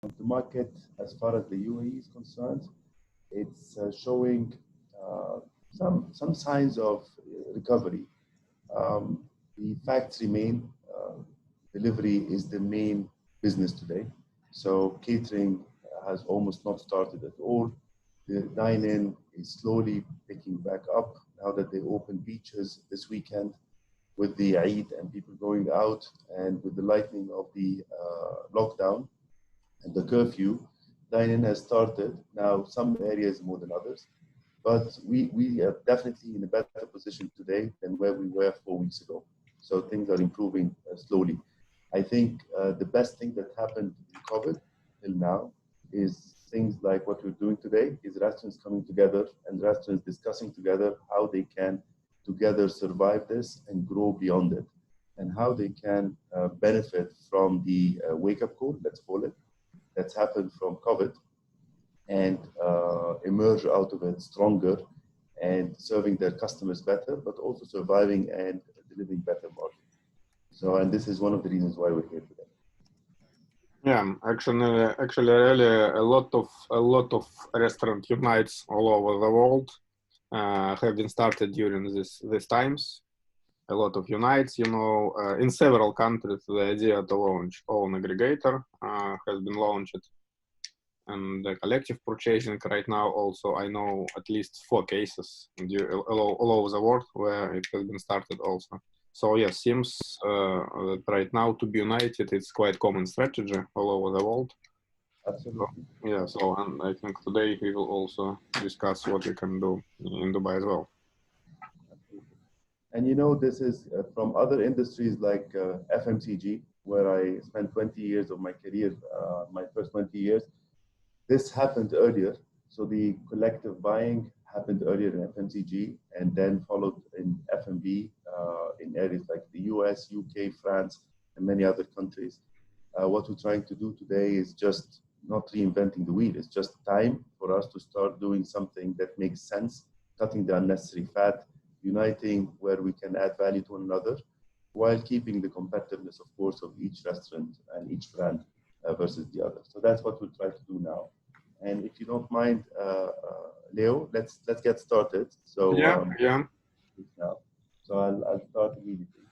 the market, as far as the UAE is concerned, it's showing some signs of recovery. The facts remain. Delivery is the main business today. So catering has almost not started at all. The dine-in is slowly picking back up now that they opened beaches this weekend with the Eid and people going out, and with the lightening of the lockdown and the curfew. Dine-in has started. Now, some areas more than others, but we are definitely in a better position today than where we were 4 weeks ago. So things are improving slowly. I think the best thing that happened in COVID till now is things like what we're doing today, is restaurants coming together and restaurants discussing together how they can together survive this and grow beyond it, and how they can benefit from the wake-up call, let's call it, that's happened from COVID, and emerge out of it stronger and serving their customers better, but also surviving and delivering better margins. So, and this is one of the reasons why we're here today. Yeah, actually, really, a lot of restaurant unites all over the world have been started during these times. A lot of unites, you know, in several countries, the idea to launch own aggregator has been launched, and the collective purchasing right now also, I know at least 4 cases all over the world where it has been started also. So yes, seems that right now to be united, it's quite common strategy all over the world. Absolutely. So, yeah, so and I think today we will also discuss what we can do in Dubai as well. Absolutely. And you know, this is from other industries like FMCG, where I spent 20 years of my career, my first 20 years. This happened earlier. So the collective buying happened earlier in FMCG and then followed in F&B in areas like the US, UK, France, and many other countries. What we're trying to do today is just not reinventing the wheel. It's just time for us to start doing something that makes sense, cutting the unnecessary fat, uniting where we can add value to one another, while keeping the competitiveness, of course, of each restaurant and each brand versus the other. So that's what we'll try to do now. And if you don't mind, Leo, let's get started. So yeah. Now. So I'll start immediately.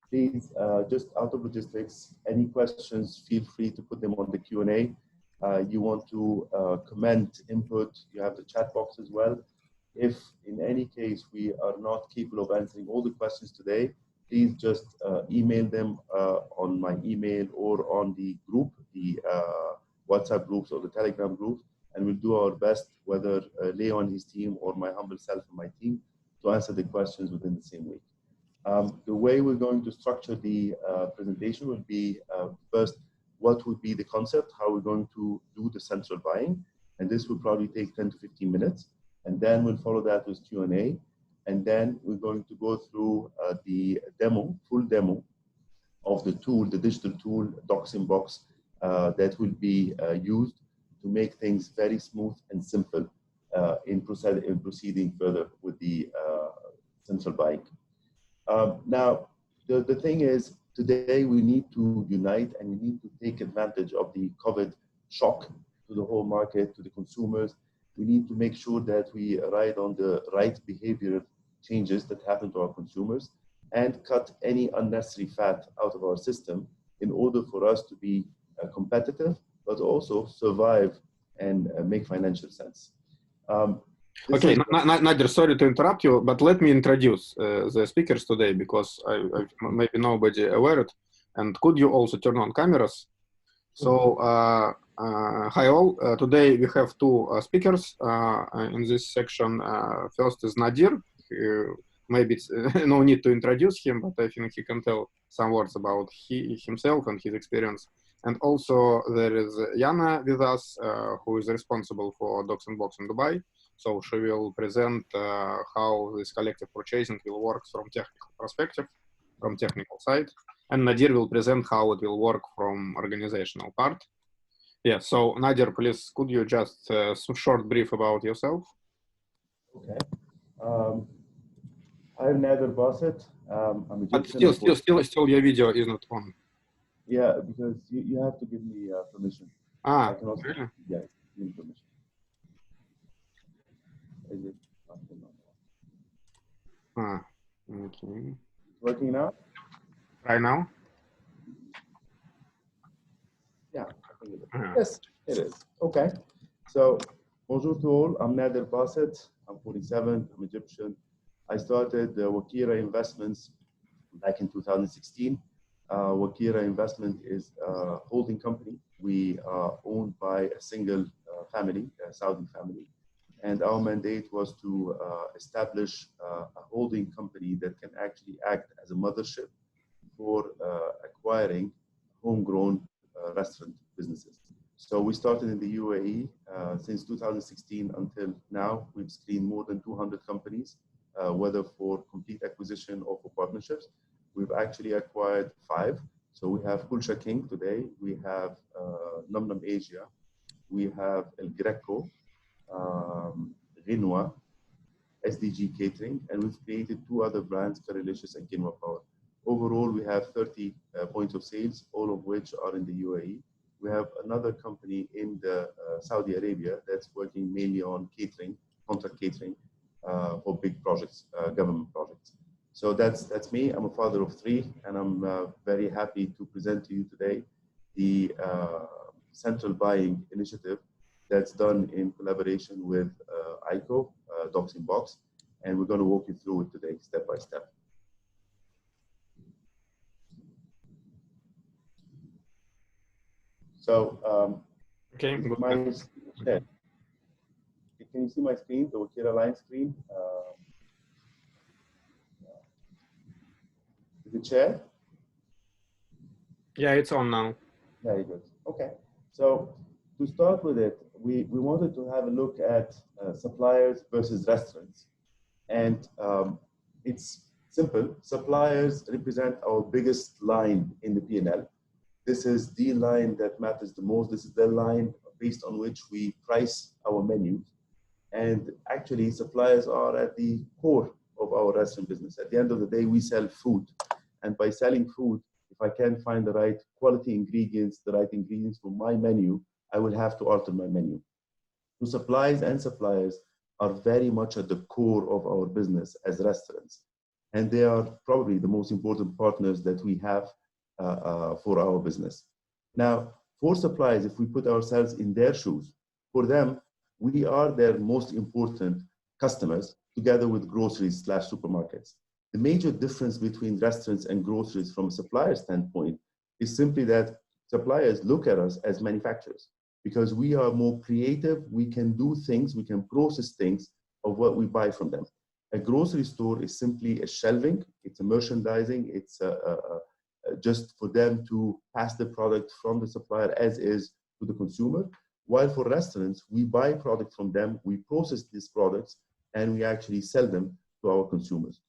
Please, just out of logistics, any questions, feel free to put them on the Q&A. You want to comment, input, you have the chat box as well. If in any case we are not capable of answering all the questions today, please just email them on my email or on the group, the WhatsApp groups or the Telegram groups, and we'll do our best, whether Leo and his team or my humble self and my team, to answer the questions within the same week. The way we're going to structure the presentation will be first, what would be the concept, how we're going to do the central buying, and this will probably take 10 to 15 minutes, and then we'll follow that with Q&A, and then we're going to go through the demo, full demo of the tool, the digital tool, DocsInBox, that will be used to make things very smooth and simple in proceeding further with the central buying. Now, the thing is, today we need to unite and we need to take advantage of the COVID shock to the whole market, to the consumers. We need to make sure that we ride on the right behavioral changes that happen to our consumers and cut any unnecessary fat out of our system in order for us to be competitive, but also survive and make financial sense. Okay, Nadir, sorry to interrupt you, but let me introduce the speakers today, because maybe nobody aware it. And could you also turn on cameras? So, hi all. Today we have 2 speakers in this section. First is Nadir. Maybe it's no need to introduce him, but I think he can tell some words about himself and his experience. And also there is Yana with us, who is responsible for DocsInBox in Dubai. So she will present how this collective purchasing will work from technical perspective, from technical side. And Nadir will present how it will work from organizational part. Yeah, so Nadir, please, could you just some short brief about yourself? Okay. I'm Nadir Basit. I'm Egyptian. But still your video is not on. Yeah, because you have to give me permission. Ah, I can also, really? yeah, need permission. Is it? Ah, okay. It's working now? Right now? Yeah, I think it is. Ah. Yes, it is. Okay. So, bonjour to all. I'm Nader Bassett. I'm 47. I'm Egyptian. I started Wakira Investments back in 2016. Wakira Investment is a holding company. We are owned by a single family, a Saudi family. And our mandate was to establish a holding company that can actually act as a mothership for acquiring homegrown restaurant businesses. So we started in the UAE since 2016 until now. We've screened more than 200 companies, whether for complete acquisition or for partnerships. We've actually acquired 5. So we have Kulsha King today. We have Num Num Asia. We have El Greco, Rinwa, SDG Catering, and we've created 2 other brands, Carilicious and Quinoa Power. Overall, we have 30 points of sales, all of which are in the UAE. We have another company in the Saudi Arabia that's working mainly on catering, contract catering for big projects, government projects. So that's me. I'm a father of 3, and I'm very happy to present to you today the central buying initiative that's done in collaboration with ICO, DocsInBox, and we're going to walk you through it today, step by step. So, Okay. Can you see my screen, the Wakira line screen? Is it shared? Yeah, it's on now. Very good. Okay. So to start with it, we wanted to have a look at suppliers versus restaurants. And it's simple. Suppliers represent our biggest line in the P&L. This is the line that matters the most. This is the line based on which we price our menus. And actually, suppliers are at the core of our restaurant business. At the end of the day, we sell food. And by selling food, if I can't find the right quality ingredients, the right ingredients for my menu, I will have to alter my menu. So supplies and suppliers are very much at the core of our business as restaurants. And they are probably the most important partners that we have for our business. Now, for suppliers, if we put ourselves in their shoes, for them, we are their most important customers together with groceries / supermarkets. The major difference between restaurants and groceries from a supplier standpoint is simply that suppliers look at us as manufacturers because we are more creative. We can do things, we can process things of what we buy from them. A grocery store is simply a shelving, it's a merchandising, it's just for them to pass the product from the supplier as is to the consumer. While for restaurants, we buy product from them, we process these products, and we actually sell them to our consumers.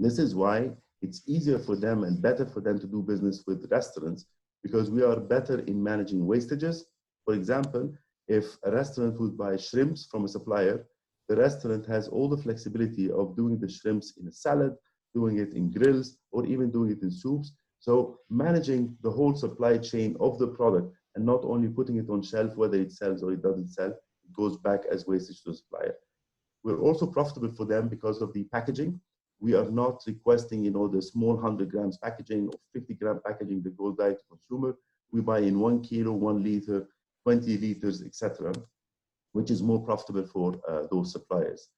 This is why it's easier for them and better for them to do business with restaurants because we are better in managing wastages. For example, if a restaurant would buy shrimps from a supplier, the restaurant has all the flexibility of doing the shrimps in a salad, doing it in grills, or even doing it in soups. So managing the whole supply chain of the product and not only putting it on shelf, whether it sells or it doesn't sell, it goes back as wastage to the supplier. We're also profitable for them because of the packaging. We are not requesting, the small 100 grams packaging or 50 gram packaging that goes direct to consumer. We buy in 1 kilo, 1 liter, 20 liters, etc., which is more profitable for those suppliers.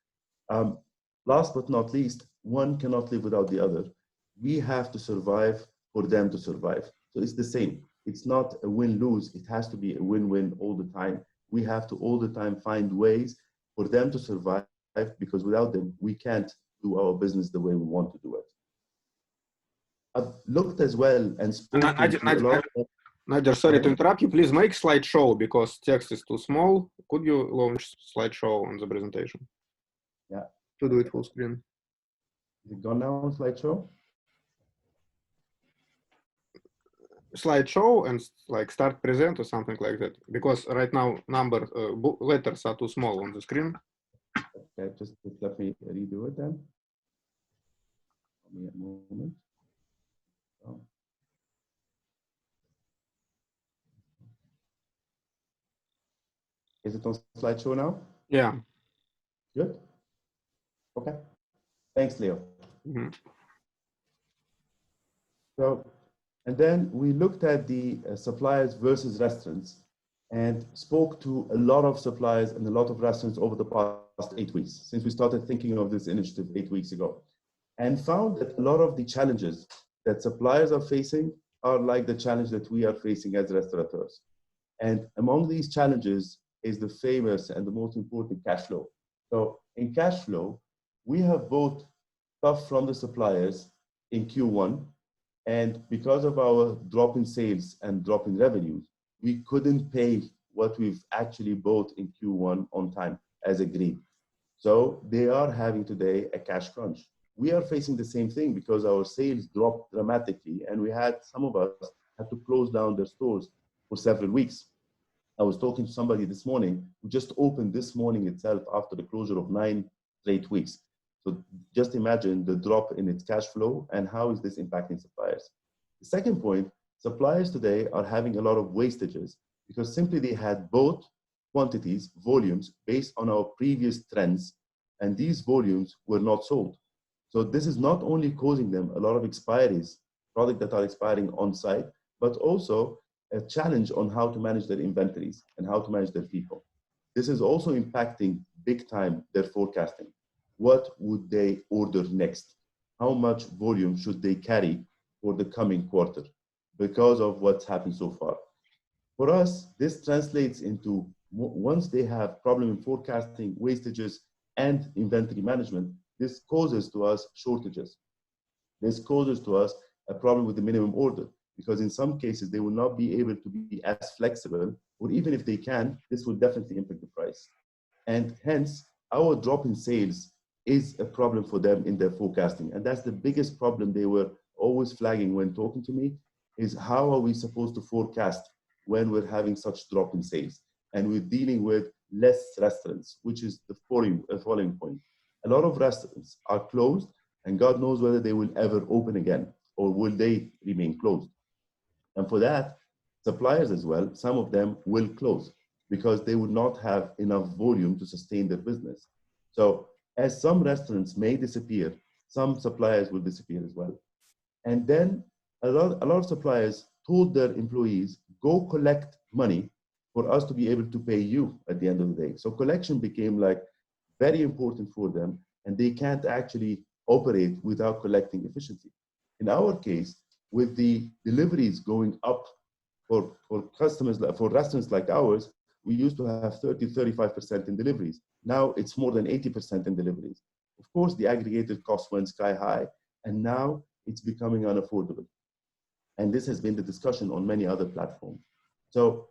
Last but not least, one cannot live without the other. We have to survive for them to survive. So it's the same. It's not a win-lose. It has to be a win-win all the time. We have to all the time find ways for them to survive because without them, we can't do our business the way we want to do it. I've looked as well and spoken to a lot of... Nader, sorry to interrupt you. Please make slideshow because text is too small. Could you launch slideshow on the presentation? Yeah. To do it full screen. Is it gone now on slideshow? Slideshow and like start present or something like that. Because right now letters are too small on the screen. Okay, just let me redo it then. Give me a moment. Oh. Is it on slideshow now? Yeah. Good. Okay. Thanks, Leo. Mm-hmm. So, and then we looked at the suppliers versus restaurants and spoke to a lot of suppliers and a lot of restaurants over the past 8 weeks, since we started thinking of this initiative 8 weeks ago, and found that a lot of the challenges that suppliers are facing are like the challenge that we are facing as restaurateurs. And among these challenges is the famous and the most important cash flow. So in cash flow, we have both stuff from the suppliers in Q1, and because of our drop in sales and drop in revenues, we couldn't pay what we've actually bought in Q1 on time as agreed. So they are having today a cash crunch. We are facing the same thing because our sales dropped dramatically, and we had some of us had to close down their stores for several weeks. I was talking to somebody this morning who just opened this morning itself after the closure of 9 straight weeks. So just imagine the drop in its cash flow and how is this impacting suppliers. The second point, suppliers today are having a lot of wastages because simply they had bought quantities, volumes based on our previous trends, and these volumes were not sold. So this is not only causing them a lot of expiries, products that are expiring on site, but also a challenge on how to manage their inventories and how to manage their people. This is also impacting big time their forecasting. What would they order next? How much volume should they carry for the coming quarter because of what's happened so far? For us, this translates into once they have problem in forecasting, wastages, and inventory management, this causes to us shortages. This causes to us a problem with the minimum order, because in some cases they will not be able to be as flexible, or even if they can, this will definitely impact the price. And hence, our drop in sales is a problem for them in their forecasting. And that's the biggest problem they were always flagging when talking to me, is how are we supposed to forecast when we're having such drop in sales? And we're dealing with less restaurants, which is the following point. A lot of restaurants are closed, and God knows whether they will ever open again, or will they remain closed. And for that, suppliers as well, some of them will close because they would not have enough volume to sustain their business. So as some restaurants may disappear, some suppliers will disappear as well. And then a lot of suppliers told their employees, go collect money for us to be able to pay you at the end of the day. So collection became like very important for them, and they can't actually operate without collecting efficiently. In our case, with the deliveries going up for customers, for restaurants like ours, we used to have 30-35% in deliveries. Now it's more than 80% in deliveries. Of course, the aggregated cost went sky high, and now it's becoming unaffordable. And this has been the discussion on many other platforms. So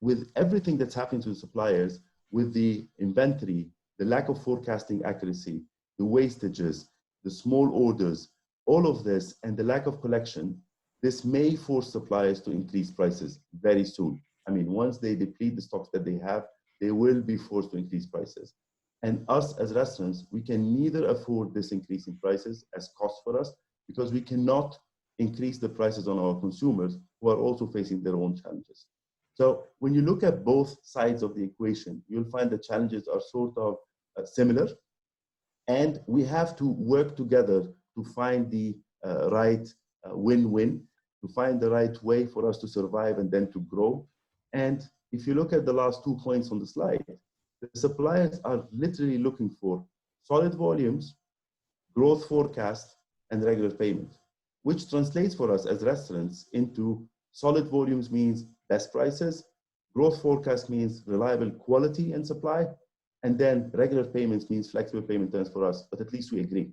with everything that's happening to the suppliers, with the inventory, the lack of forecasting accuracy, the wastages, the small orders, all of this, and the lack of collection, this may force suppliers to increase prices very soon. I mean, once they deplete the stocks that they have, they will be forced to increase prices. And us as restaurants, we can neither afford this increase in prices as cost for us, because we cannot increase the prices on our consumers who are also facing their own challenges. So when you look at both sides of the equation, you'll find the challenges are sort of similar, and we have to work together to find the right win-win, to find the right way for us to survive and then to grow. And if you look at the last 2 points on the slide, the suppliers are literally looking for solid volumes, growth forecast, and regular payment, which translates for us as restaurants into solid volumes means best prices, growth forecast means reliable quality and supply, and then regular payments means flexible payment terms for us, but at least we agree.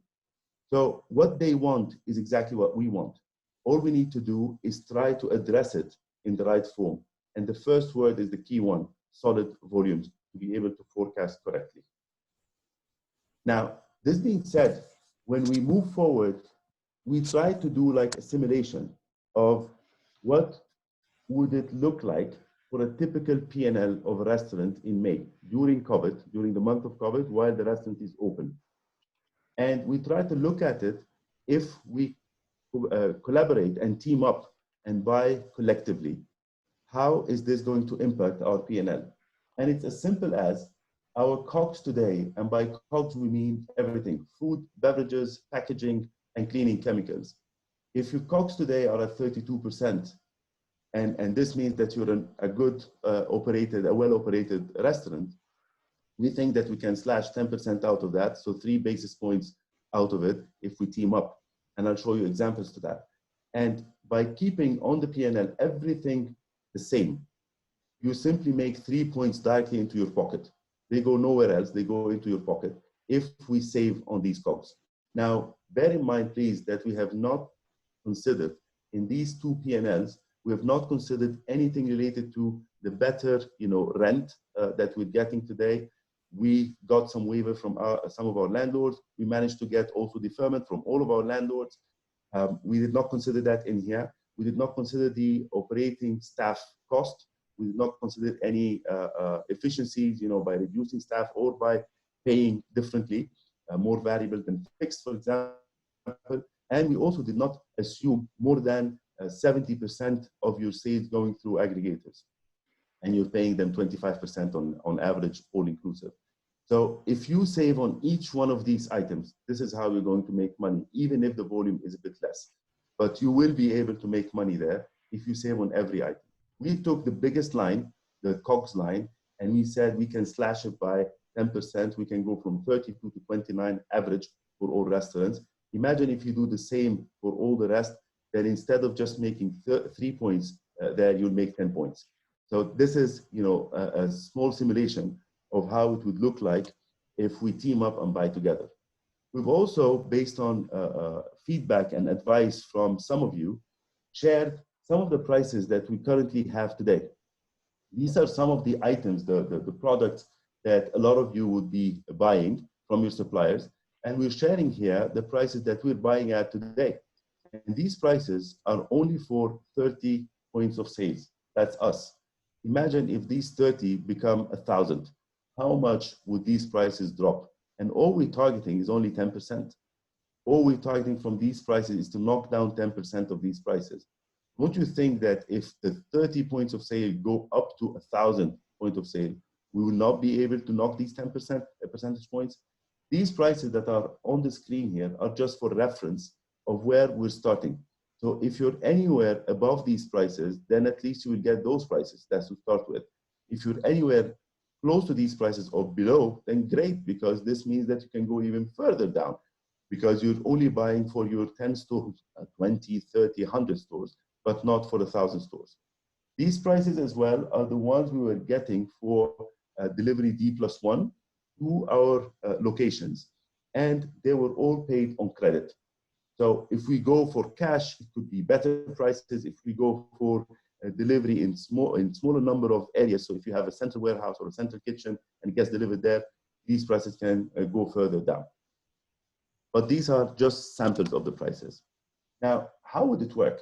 So what they want is exactly what we want. All we need to do is try to address it in the right form. And the first word is the key one, solid volumes, to be able to forecast correctly. Now, this being said, when we move forward, we try to do like a simulation of what would it look like for a typical P&L of a restaurant in May, during COVID, during the month of COVID, while the restaurant is open. And we try to look at it if we collaborate and team up and buy collectively. How is this going to impact our P&L? And it's as simple as our COGS today, and by COGS we mean everything: food, beverages, packaging, and cleaning chemicals. If your COGS today are at 32%, and this means that you're a good operated, a well-operated restaurant, we think that we can slash 10% out of that, so 3 basis points out of it if we team up. And I'll show you examples to that. And by keeping on the P&L everything the same, you simply make 3 points directly into your pocket. They go nowhere else, they go into your pocket if we save on these COGS. Now, bear in mind, please, that we have not considered in these 2 P&Ls, we have not considered anything related to the better, rent that we're getting today. We got some waiver from some of our landlords. We managed to get also deferment from all of our landlords. We did not consider that in here. We did not consider the operating staff cost. We did not consider any efficiencies, by reducing staff or by paying differently, more variable than fixed, for example. And we also did not assume more than 70% of your sales going through aggregators, and you're paying them 25% on average, all inclusive. So if you save on each one of these items, this is how you're going to make money, even if the volume is a bit less. But you will be able to make money there if you save on every item. We took the biggest line, the COGS line, and we said we can slash it by 10%. We can go from 32 to 29 average for all restaurants. Imagine if you do the same for all the rest, then instead of just making 3 points there, you'll make 10 points. So this is, a small simulation of how it would look like if we team up and buy together. We've also, based on feedback and advice from some of you, shared some of the prices that we currently have today. These are some of the items, the products that a lot of you would be buying from your suppliers. And we're sharing here the prices that we're buying at today. And these prices are only for 30 points of sales. That's us. Imagine if these 30 become 1,000. How much would these prices drop? And all we're targeting is only 10%. All we're targeting from these prices is to knock down 10% of these prices. Don't you think that if the 30 points of sale go up to 1,000 points of sale, we will not be able to knock these 10% percentage points? These prices that are on the screen here are just for reference of where we're starting. So if you're anywhere above these prices, then at least you will get those prices. That's to start with. If you're anywhere close to these prices or below, then great, because this means that you can go even further down because you're only buying for your 10 stores, 20, 30, 100 stores, but not for 1,000 stores. These prices as well are the ones we were getting for delivery D+1 to our locations, and they were all paid on credit. So if we go for cash, it could be better prices. If we go for delivery in smaller number of areas, so if you have a central warehouse or a central kitchen and it gets delivered there, these prices can go further down. But these are just samples of the prices. Now, how would it work?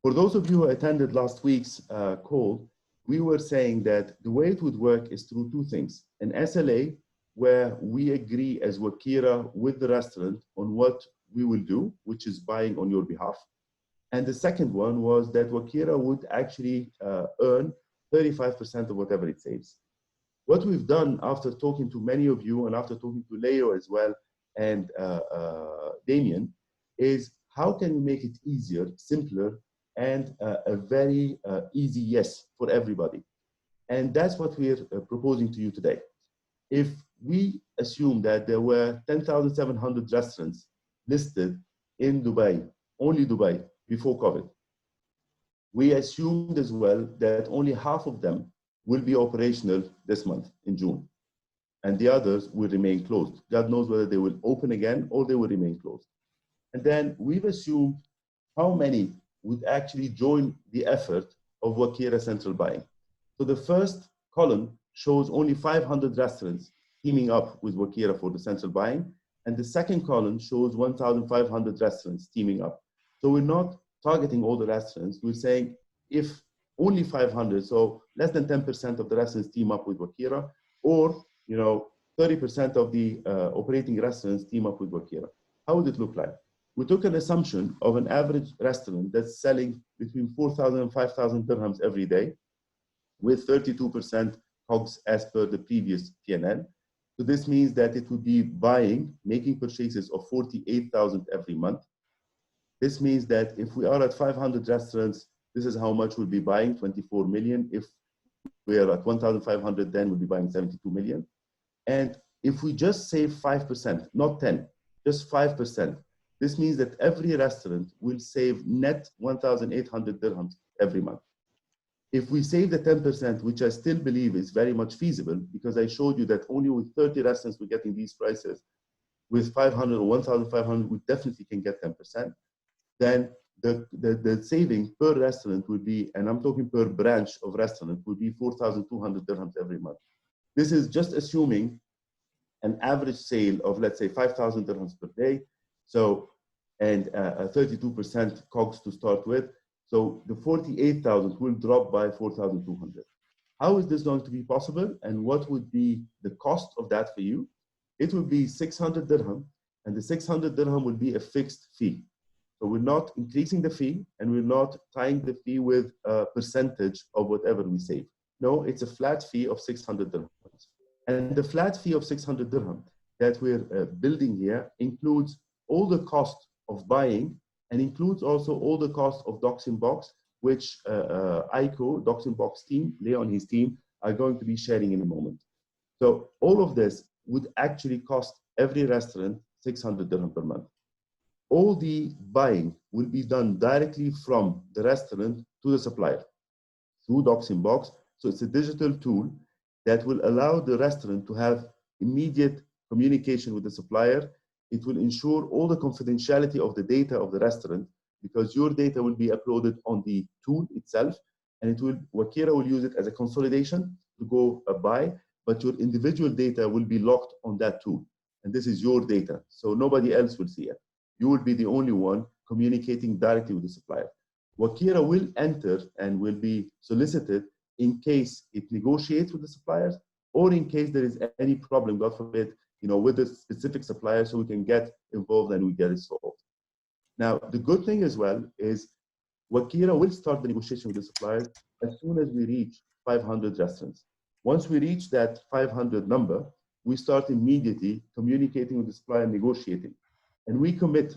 For those of you who attended last week's call, we were saying that the way it would work is through 2 things: an SLA, where we agree as Wakira with the restaurant on what we will do, which is buying on your behalf. And the second one was that Wakira would actually earn 35% of whatever it saves. What we've done after talking to many of you and after talking to Leo as well and Damien is how can we make it easier, simpler, and a very easy yes for everybody. And that's what we're proposing to you today. If we assume that there were 10,700 restaurants listed in Dubai, only Dubai, before COVID, we assumed as well that only half of them will be operational this month in June, and the others will remain closed. God knows whether they will open again or they will remain closed. And then we've assumed how many would actually join the effort of Wakira Central Buying. So the first column shows only 500 restaurants teaming up with Wakira for the central buying, and the second column shows 1,500 restaurants teaming up. So we're not targeting all the restaurants. We're saying if only 500, so less than 10% of the restaurants team up with Wakira, or 30% of the operating restaurants team up with Wakira. How would it look like? We took an assumption of an average restaurant that's selling between 4,000 and 5,000 dirhams every day with 32% COGS as per the previous P&L. So this means that it would be making purchases of 48,000 every month. This means that if we are at 500 restaurants, this is how much we'll be buying, 24 million. If we are at 1,500, then we'll be buying 72 million. And if we just save 5%, not 10, just 5%, this means that every restaurant will save net 1,800 dirhams every month. If we save the 10%, which I still believe is very much feasible, because I showed you that only with 30 restaurants we're getting these prices, with 500 or 1,500, we definitely can get 10%. Then the saving per restaurant would be, and I'm talking per branch of restaurant, would be 4,200 dirhams every month. This is just assuming an average sale of, let's say, 5,000 dirhams per day. So, and a 32% COGS to start with. So the 48,000 will drop by 4,200. How is this going to be possible? And what would be the cost of that for you? It would be 600 dirham, and the 600 dirham would be a fixed fee. So we're not increasing the fee, and we're not tying the fee with a percentage of whatever we save. No, it's a flat fee of 600 dirhams. And the flat fee of 600 dirham that we're building here includes all the cost of buying, and includes also all the costs of DocsInBox, which ICO, DocsInBox team, Leo and his team, are going to be sharing in a moment. So all of this would actually cost every restaurant 600 dirham per month. All the buying will be done directly from the restaurant to the supplier through DocsInBox. So it's a digital tool that will allow the restaurant to have immediate communication with the supplier. It will ensure all the confidentiality of the data of the restaurant, because your data will be uploaded on the tool itself, and Wakira will use it as a consolidation to go buy, but your individual data will be locked on that tool. And this is your data, so nobody else will see it. You will be the only one communicating directly with the supplier. Wakira will enter and will be solicited in case it negotiates with the suppliers, or in case there is any problem, God forbid, with a specific supplier, so we can get involved and we get it solved. Now, the good thing as well is Wakira will start the negotiation with the suppliers as soon as we reach 500 restaurants. Once we reach that 500 number, we start immediately communicating with the supplier and negotiating. And we commit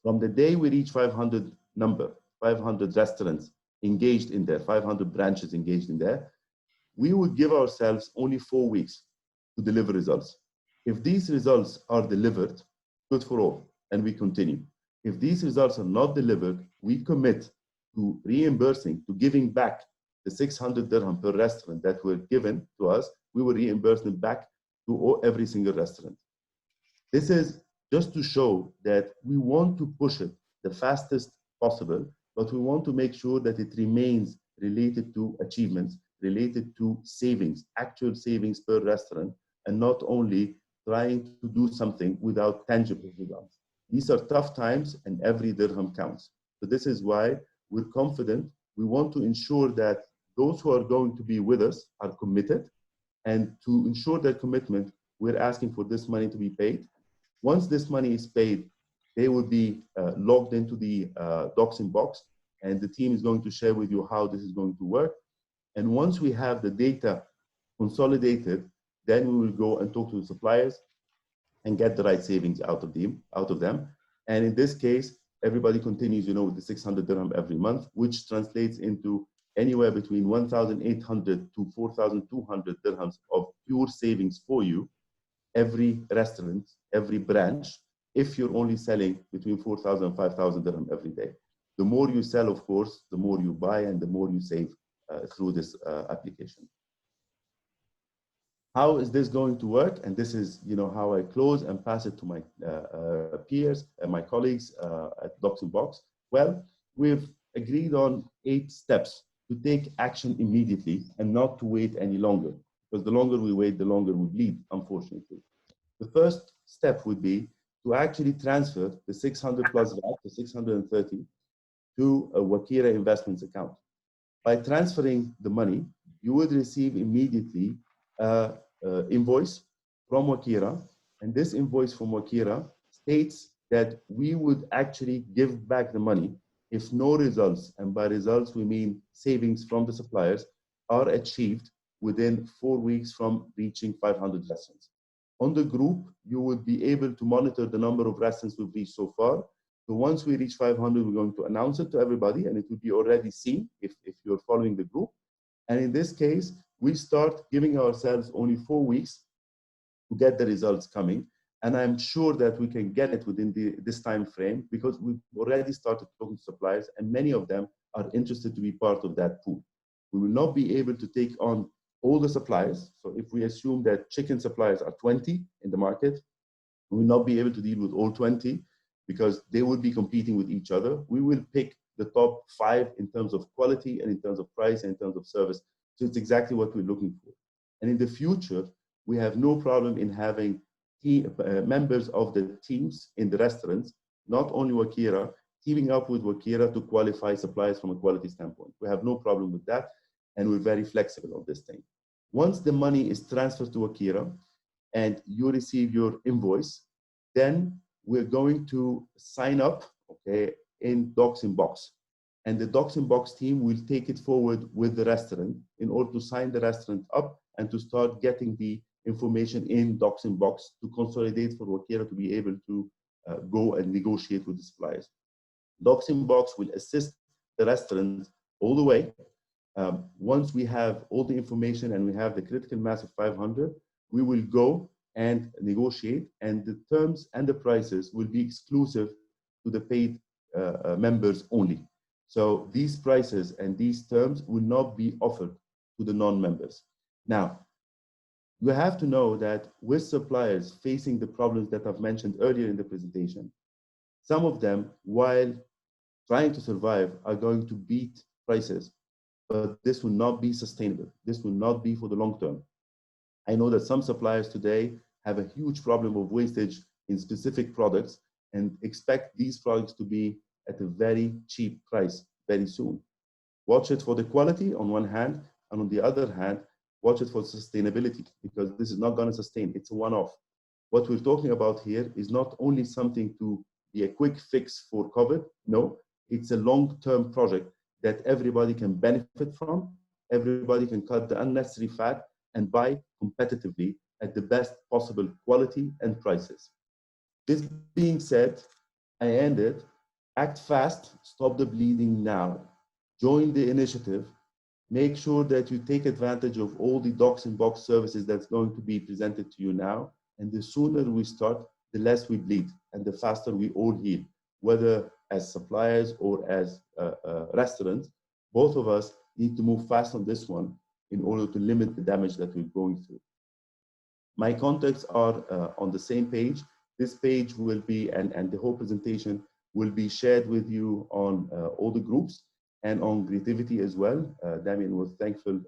from the day we reach 500 number, 500 restaurants engaged in there, 500 branches engaged in there, we would give ourselves only 4 weeks to deliver results. If these results are delivered, good for all, and we continue. If these results are not delivered, we commit to reimbursing, to giving back the 600 dirham per restaurant that were given to us. We will reimburse them back to every single restaurant. This is just to show that we want to push it the fastest possible, but we want to make sure that it remains related to achievements, related to savings, actual savings per restaurant, and not only trying to do something without tangible results. These are tough times, and every dirham counts. So this is why we're confident. We want to ensure that those who are going to be with us are committed, and to ensure their commitment, we're asking for this money to be paid. Once this money is paid, they will be logged into the DocsInBox, and the team is going to share with you how this is going to work. And once we have the data consolidated, then we will go and talk to the suppliers and get the right savings out of them. And in this case, everybody continues, with the 600 dirham every month, which translates into anywhere between 1,800 to 4,200 dirhams of pure savings for you, every restaurant, every branch, if you're only selling between 4,000 and 5,000 dirham every day. The more you sell, of course, the more you buy and the more you save through this application. How is this going to work? And this is, how I close and pass it to my peers and my colleagues at DocsInBox. Well, we've agreed on 8 steps to take action immediately and not to wait any longer, because the longer we wait, the longer we bleed, unfortunately. The first step would be to actually transfer the 600 plus VAT, the 630, to a Wakira investments account. By transferring the money, you would receive immediately invoice from Wakira, and this invoice from Wakira states that we would actually give back the money if no results, and by results we mean savings from the suppliers, are achieved within 4 weeks from reaching 500 restaurants. On the group, you would be able to monitor the number of restaurants we've reached so far. So once we reach 500, we're going to announce it to everybody, and it will be already seen if you're following the group. And in this case, we start giving ourselves only 4 weeks to get the results coming. And I'm sure that we can get it within this time frame, because we've already started talking to suppliers, and many of them are interested to be part of that pool. We will not be able to take on all the suppliers. So if we assume that chicken suppliers are 20 in the market, we will not be able to deal with all 20 because they will be competing with each other. We will pick the top 5 in terms of quality and in terms of price and in terms of service. So it's exactly what we're looking for. And in the future, we have no problem in having members of the teams in the restaurants, not only Wakira, teaming up with Wakira to qualify suppliers from a quality standpoint. We have no problem with that, and we're very flexible on this thing. Once the money is transferred to Wakira and you receive your invoice, then we're going to sign up, okay, in DocsInBox. And the DocsInBox team will take it forward with the restaurant in order to sign the restaurant up and to start getting the information in DocsInBox to consolidate for Wakira to be able to go and negotiate with the suppliers. DocsInBox will assist the restaurant all the way. Once we have all the information and we have the critical mass of 500, we will go and negotiate, and the terms and the prices will be exclusive to the paid members only. So these prices and these terms will not be offered to the non-members. Now, you have to know that with suppliers facing the problems that I've mentioned earlier in the presentation, some of them, while trying to survive, are going to beat prices, but this will not be sustainable. This will not be for the long term. I know that some suppliers today have a huge problem of wastage in specific products and expect these products to be at a very cheap price very soon. Watch it for the quality on one hand, and on the other hand, watch it for sustainability, because this is not going to sustain. It's a one-off. What we're talking about here is not only something to be a quick fix for COVID. No, it's a long-term project that everybody can benefit from. Everybody can cut the unnecessary fat and buy competitively at the best possible quality and prices. This being said, I end it. Act fast, stop the bleeding now. Join the initiative. Make sure that you take advantage of all the DocsInBox services that's going to be presented to you now. And the sooner we start, the less we bleed and the faster we all heal, whether as suppliers or as restaurants. Both of us need to move fast on this one in order to limit the damage that we're going through. My contacts are on the same page. This page will be, and the whole presentation will be shared with you on all the groups and on Creativity as well. Damien was thankful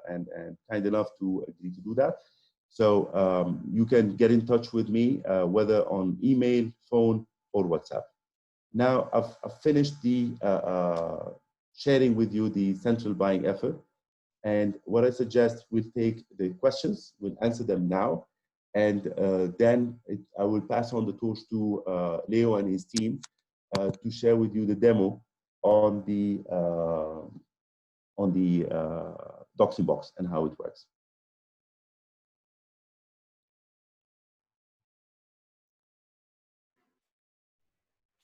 and kind enough to agree to do that. So you can get in touch with me, whether on email, phone, or WhatsApp. Now I've finished the sharing with you the central buying effort. And what I suggest, we'll take the questions, we'll answer them now, and then I will pass on the torch to Leo and his team to share with you the demo on the DocsInBox and how it works.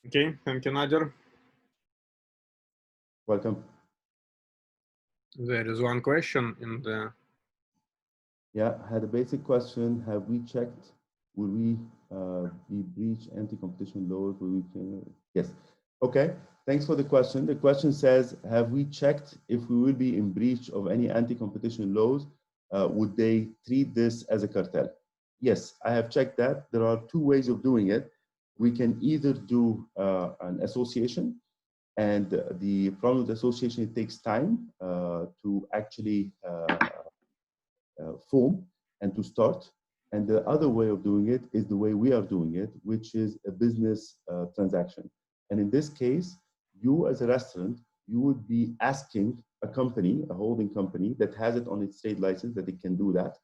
Okay, thank you, Nader. Welcome. There is one question in the... Yeah, I had a basic question. Have we checked, will we be breach anti-competition laws? Will we, yes. Okay, thanks for the question. The question says, have we checked if we will be in breach of any anti-competition laws? Would they treat this as a cartel? Yes, I have checked that. There are two ways of doing it. We can either do an association, and the problem with the association, it takes time to actually form and to start. And the other way of doing it is the way we are doing it, which is a business transaction. And in this case, you as a restaurant, you would be asking a company, a holding company that has it on its trade license, that it can do that,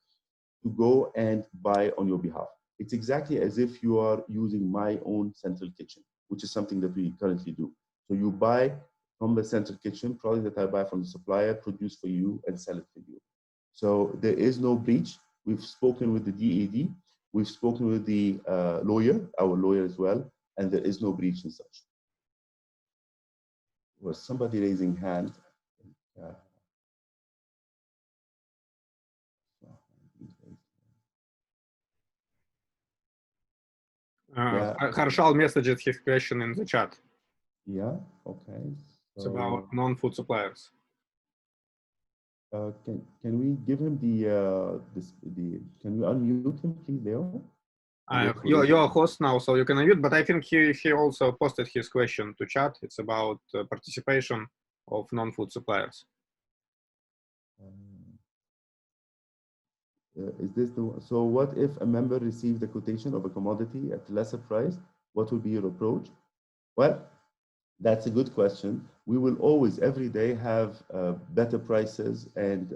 to go and buy on your behalf. It's exactly as if you are using my own central kitchen, which is something that we currently do. So you buy from the central kitchen, product that I buy from the supplier, produce for you and sell it for you. So there is no breach. We've spoken with the DAD. We've spoken with the lawyer, our lawyer as well, and there is no breach and such. Was somebody raising hand? Harshal messaged his question in the chat. Yeah, okay. So, it's about non-food suppliers. Can we give him can we unmute him, please, Leo? You're a host now, so you can unmute, but I think he also posted his question to chat. It's about participation of non-food suppliers. Is this so what if a member received a quotation of a commodity at a lesser price? What would be your approach? Well, that's a good question. We will always, every day, have better prices and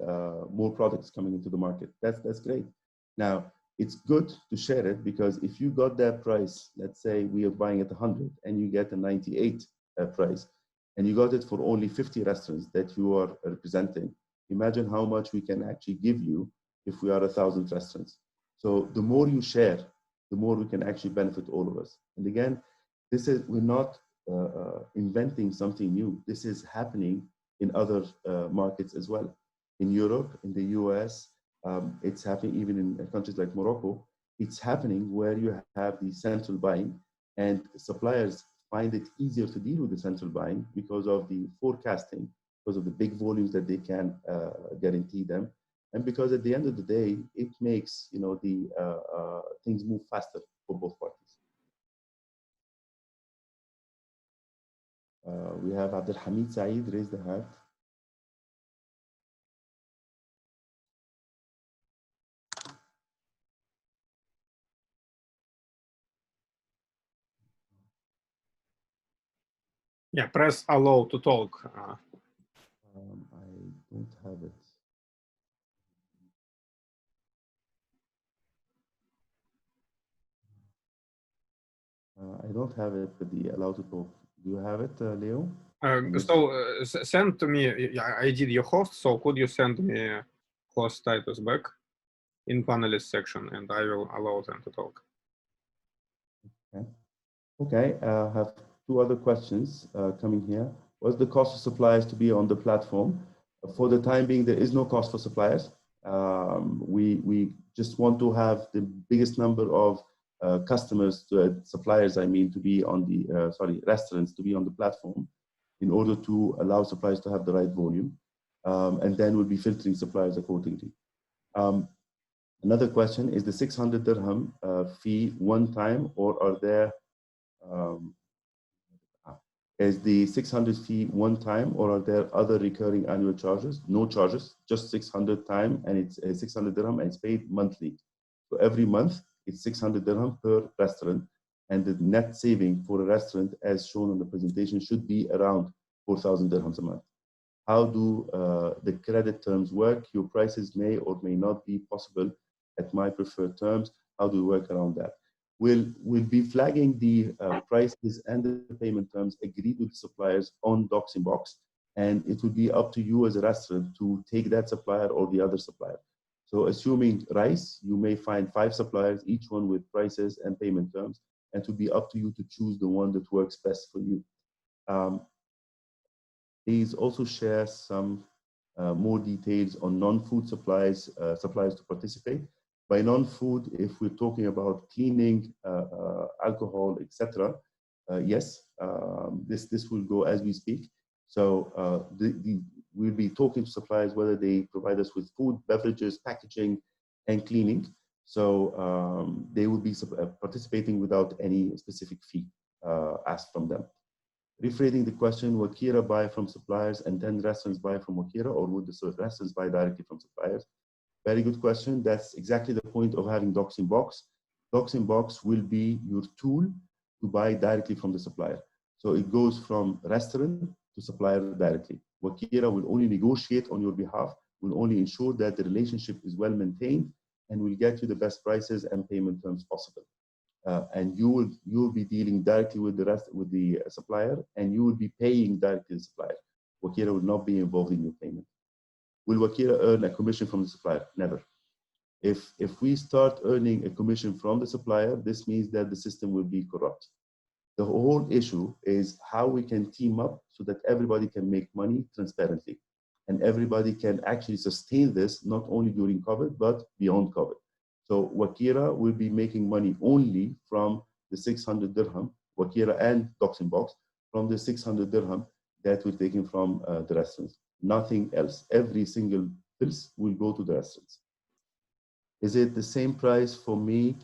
more products coming into the market. That's great. Now, it's good to share it because if you got that price, let's say we are buying at 100 and you get a 98 price, and you got it for only 50 restaurants that you are representing, imagine how much we can actually give you if we are 1,000 restaurants. So the more you share, the more we can actually benefit all of us. And again, we're not inventing something new. This is happening in other markets as well. In Europe, in the US, it's happening even in countries like Morocco. It's happening where you have the central buying, and suppliers find it easier to deal with the central buying because of the forecasting, because of the big volumes that they can guarantee them, and because at the end of the day, it makes the things move faster for both parties. We have Abdul Hamid Saeed raised the hand. Yeah, press allow to talk. I don't have it. I don't have it with the allow to talk. Do you have it, Leo? Send to me. I did your host, so could you send me host status back in panelist section, and I will allow them to talk. Okay. I have two other questions coming here. What's the cost of suppliers to be on the platform? For the time being, there is no cost for suppliers. We just want to have the biggest number of customers, suppliers, I mean, to be on the, restaurants to be on the platform in order to allow suppliers to have the right volume. And then we'll be filtering suppliers accordingly. Another question, is the 600 dirham fee one time, or are there, is the 600 fee one time, or are there other recurring annual charges? No charges, just 600 time, and it's 600 dirham, and it's paid monthly. So every month, it's 600 dirham per restaurant, and the net saving for a restaurant, as shown on the presentation, should be around 4,000 dirhams a month. How do the credit terms work? Your prices may or may not be possible at my preferred terms. How do we work around that? We'll be flagging the prices and the payment terms agreed with suppliers on DocsInBox, and it will be up to you as a restaurant to take that supplier or the other supplier. So assuming rice, you may find 5 suppliers, each one with prices and payment terms, and it will be up to you to choose the one that works best for you. Please also share some more details on non-food suppliers to participate. By non-food, if we're talking about cleaning, alcohol, etc., yes, this will go as we speak. So we'll be talking to suppliers whether they provide us with food, beverages, packaging, and cleaning. So they will be participating without any specific fee asked from them. Rephrasing the question, Wakira buy from suppliers and then restaurants buy from Wakira, or would the restaurants buy directly from suppliers? Very good question. That's exactly the point of having DocsInBox. DocsInBox will be your tool to buy directly from the supplier. So it goes from restaurant to supplier directly. Wakira will only negotiate on your behalf, will only ensure that the relationship is well maintained, and will get you the best prices and payment terms possible. And you will be dealing directly with the supplier, and you will be paying directly the supplier. Wakira will not be involved in your payment. will Wakira earn a commission from the supplier? Never. If we start earning a commission from the supplier, this means that the system will be corrupt. The whole issue is how we can team up so that everybody can make money transparently. And everybody can actually sustain this, not only during COVID, but beyond COVID. So Wakira will be making money only from the 600 dirham, Wakira and DocsInBox, from the 600 dirham that we're taking from the restaurants. Nothing else. Every single bills will go to the restaurants. Is it the same price for me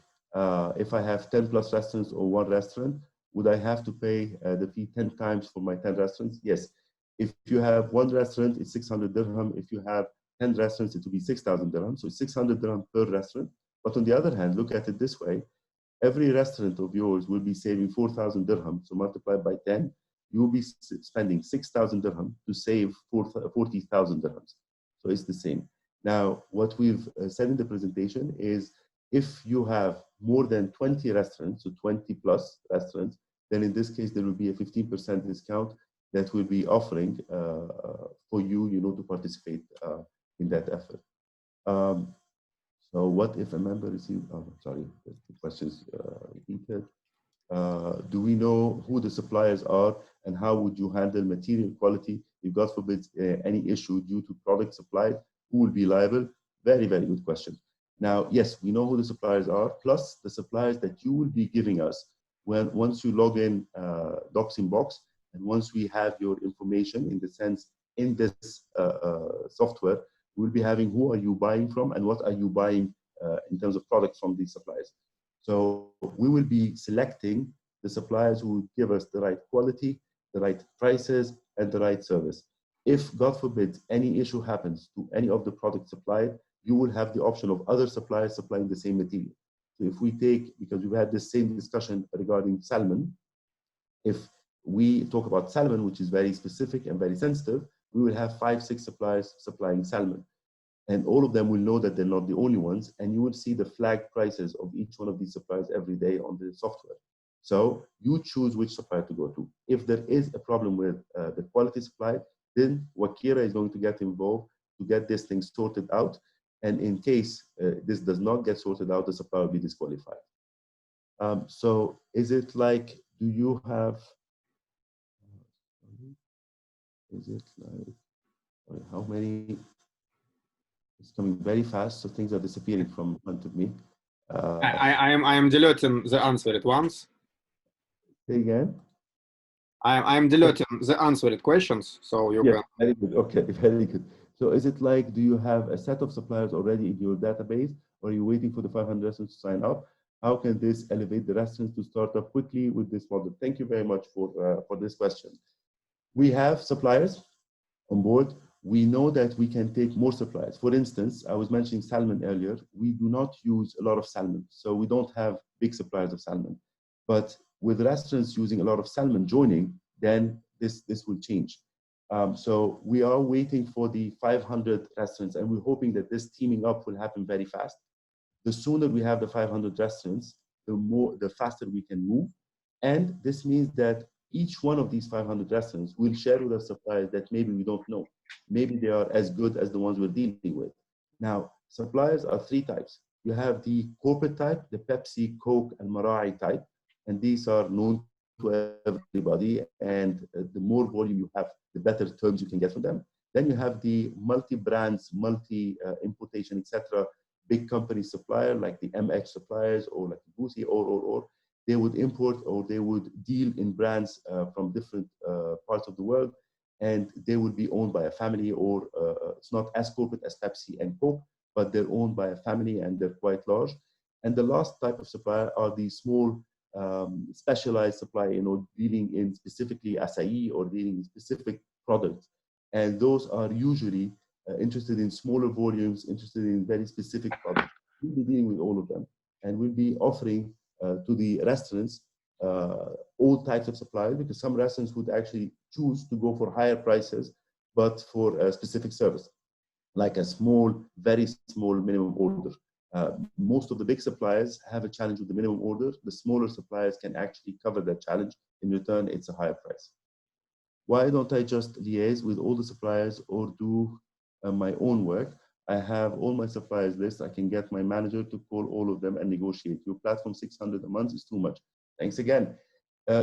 if I have 10 plus restaurants or one restaurant? Would I have to pay the fee 10 times for my 10 restaurants? Yes. If you have one restaurant, it's 600 dirham. If you have 10 restaurants, it will be 6,000 dirham. So it's 600 dirham per restaurant. But on the other hand, look at it this way. Every restaurant of yours will be saving 4,000 dirham. So multiplied by 10, you will be spending 6,000 dirham to save 40,000 dirhams. So it's the same. Now, what we've said in the presentation is if you have more than 20 restaurants, so 20 plus restaurants, then in this case, there will be a 15% discount that we'll be offering for you, to participate in that effort. So what if a member received, sorry, the questions repeated. Do we know who the suppliers are and how would you handle material quality if God forbid any issue due to product supplied? Who will be liable? Very, very good question. Now, yes, we know who the suppliers are, plus the suppliers that you will be giving us once you log in DocsInBox, and once we have your information in the sense in this software, we'll be having who are you buying from and what are you buying in terms of products from these suppliers. So we will be selecting the suppliers who will give us the right quality, the right prices, and the right service. If, God forbid, any issue happens to any of the products supplied, you will have the option of other suppliers supplying the same material. So if we take, because we've had this same discussion regarding salmon, if we talk about salmon, which is very specific and very sensitive, we will have 5, 6 suppliers supplying salmon. And all of them will know that they're not the only ones, and you will see the flag prices of each one of these suppliers every day on the software. So you choose which supplier to go to. If there is a problem with the quality supplied, then Wakira is going to get involved to get this thing sorted out. And in case this does not get sorted out, the supplier will be disqualified. So is it like, do you have, is it like, how many, it's coming very fast, so things are disappearing from in front of me. I am deleting the answer at once. Say again? I am deleting the answered questions, so you can. Very good. Okay, very good. So is it like, do you have a set of suppliers already in your database, or are you waiting for the 500 restaurants to sign up? How can this elevate the restaurants to start up quickly with this model? Thank you very much for this question. We have suppliers on board. We know that we can take more suppliers. For instance, I was mentioning salmon earlier. We do not use a lot of salmon, so we don't have big suppliers of salmon. But with restaurants using a lot of salmon joining, then this will change. So we are waiting for the 500 restaurants, and we're hoping that this teaming up will happen very fast. The sooner we have the 500 restaurants, the faster we can move. And this means that each one of these 500 restaurants will share with us suppliers that maybe we don't know. Maybe they are as good as the ones we're dealing with. Now, suppliers are 3 types. You have the corporate type, the Pepsi, Coke, and Marai type, and these are known to everybody, and the more volume you have, the better terms you can get from them. Then you have the multi-brands, multi-importation, etc., big company supplier like the MX suppliers or like Boozy or they would import or they would deal in brands from different parts of the world, and they would be owned by a family, or it's not as corporate as Pepsi and Coke, but they're owned by a family and they're quite large. And the last type of supplier are the small specialized supplier, dealing in specifically acai or dealing in specific products. And those are usually interested in smaller volumes, interested in very specific products. We'll be dealing with all of them, and we'll be offering to the restaurants all types of suppliers, because some restaurants would actually choose to go for higher prices, but for a specific service, like a small, very small minimum order. Most of the big suppliers have a challenge with the minimum order. The smaller suppliers can actually cover that challenge. In return, it's a higher price. Why don't I just liaise with all the suppliers, or do my own work, I have all my suppliers list. I can get my manager to call all of them and negotiate. Your platform 600 a month is too much. Thanks again.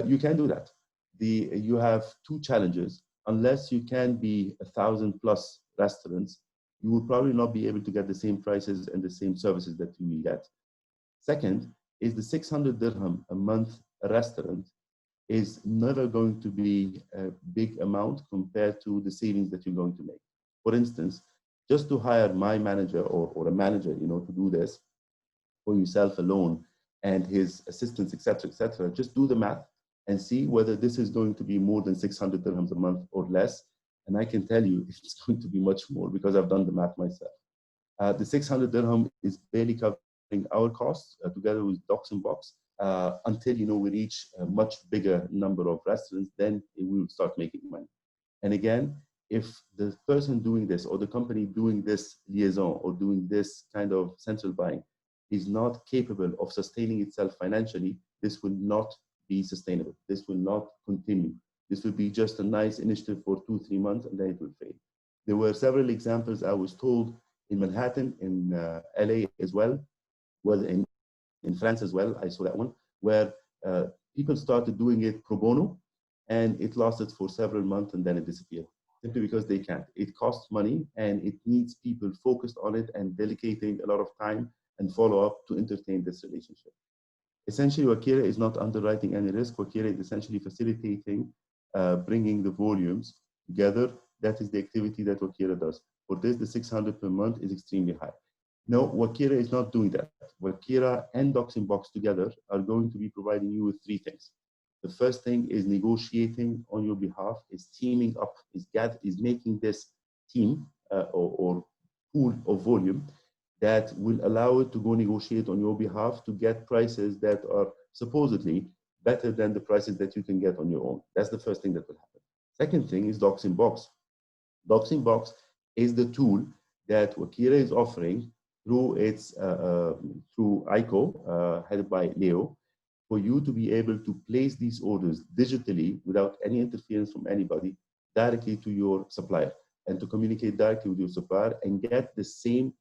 You can do that. You have two challenges. Unless you can be 1,000+ restaurants, you will probably not be able to get the same prices and the same services that you will get. Second is the 600 dirham a month restaurant is never going to be a big amount compared to the savings that you're going to make. For instance, just to hire my manager or a manager, to do this for yourself alone and his assistants, etc., just do the math and see whether this is going to be more than 600 dirhams a month or less. And I can tell you it's going to be much more because I've done the math myself. The 600 dirham is barely covering our costs together with DocsInBox until we reach a much bigger number of restaurants, then we will start making money. And again, if the person doing this or the company doing this liaison or doing this kind of central buying is not capable of sustaining itself financially, this will not be sustainable. This will not continue. This will be just a nice initiative for 2-3 months and then it will fail. There were several examples I was told in Manhattan, in LA as well, in France as well, I saw that one, where people started doing it pro bono and it lasted for several months and then it disappeared, simply because they can't. It costs money and it needs people focused on it and dedicating a lot of time and follow up to entertain this relationship. Essentially, Wakira is not underwriting any risk. Wakira is essentially facilitating bringing the volumes together. That is the activity that Wakira does. For this, the 600 per month is extremely high. No, Wakira is not doing that. Wakira and DocsInBox together are going to be providing you with 3 things. The first thing is negotiating on your behalf, is teaming up, is making this team or pool of volume that will allow it to go negotiate on your behalf to get prices that are supposedly better than the prices that you can get on your own. That's the first thing that will happen. Second thing is DocsInBox. DocsInBox is the tool that Wakira is offering through its through ICO, headed by Leo, for you to be able to place these orders digitally without any interference from anybody directly to your supplier and to communicate directly with your supplier and get the same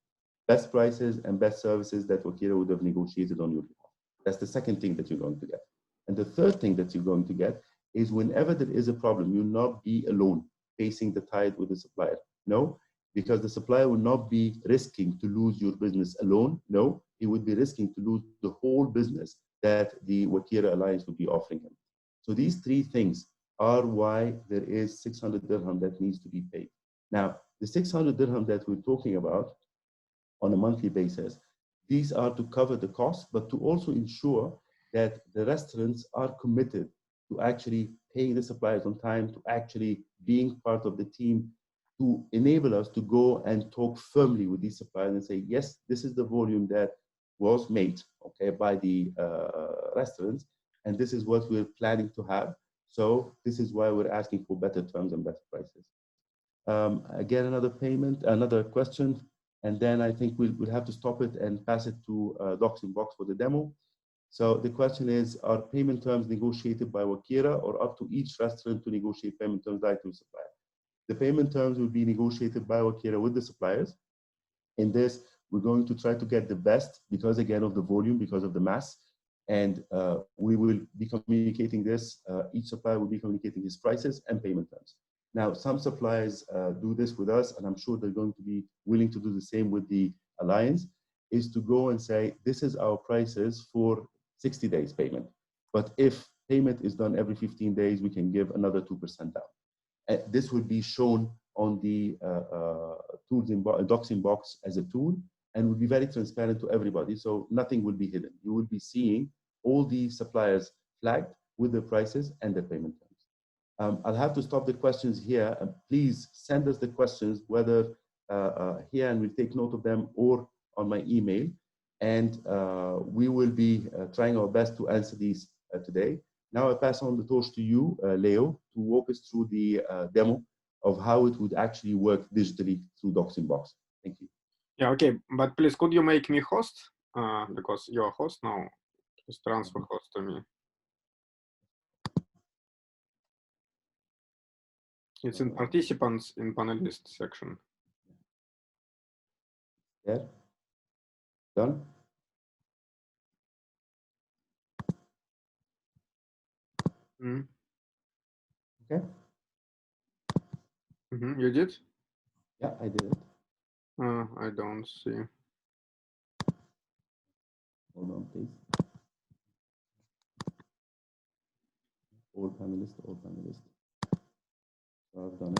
best prices and best services that Wakira would have negotiated on your behalf. That's the second thing that you're going to get. And the third thing that you're going to get is whenever there is a problem, you'll not be alone facing the tide with the supplier. No, because the supplier will not be risking to lose your business alone. No, he would be risking to lose the whole business that the Wakira Alliance would be offering him. So these 3 things are why there is 600 dirham that needs to be paid. Now, the 600 dirham that we're talking about on a monthly basis, these are to cover the costs, but to also ensure that the restaurants are committed to actually paying the suppliers on time, to actually being part of the team, to enable us to go and talk firmly with these suppliers and say, yes, this is the volume that was made, okay, by the restaurants, and this is what we're planning to have. So this is why we're asking for better terms and better prices. Again, another question, and then I think we'll have to stop it and pass it to DocsInBox for the demo. So the question is, are payment terms negotiated by Wakira or up to each restaurant to negotiate payment terms directly with supplier? The payment terms will be negotiated by Wakira with the suppliers. In this, we're going to try to get the best because, again, of the volume, because of the mass. And we will be communicating this. Each supplier will be communicating his prices and payment terms. Now, some suppliers do this with us, and I'm sure they're going to be willing to do the same with the alliance, is to go and say, this is our prices for 60 days payment. But if payment is done every 15 days, we can give another 2% down. This will be shown on the DocsInBox as a tool and will be very transparent to everybody. So nothing will be hidden. You will be seeing all the suppliers flagged with their prices and their payment terms. I'll have to stop the questions here. Please send us the questions, whether here, and we'll take note of them, or on my email. And we will be trying our best to answer these today. Now I pass on the torch to you, Leo, to walk us through the demo of how it would actually work digitally through DocsInBox. Thank you. Yeah, okay, but please, could you make me host? Because you're a host now. Just transfer host to me. It's in participants in panelist section. There. Done. Mm. Okay. You did? Yeah, I did it. I don't see. Hold on, please. All panelists, all panelists. So I've done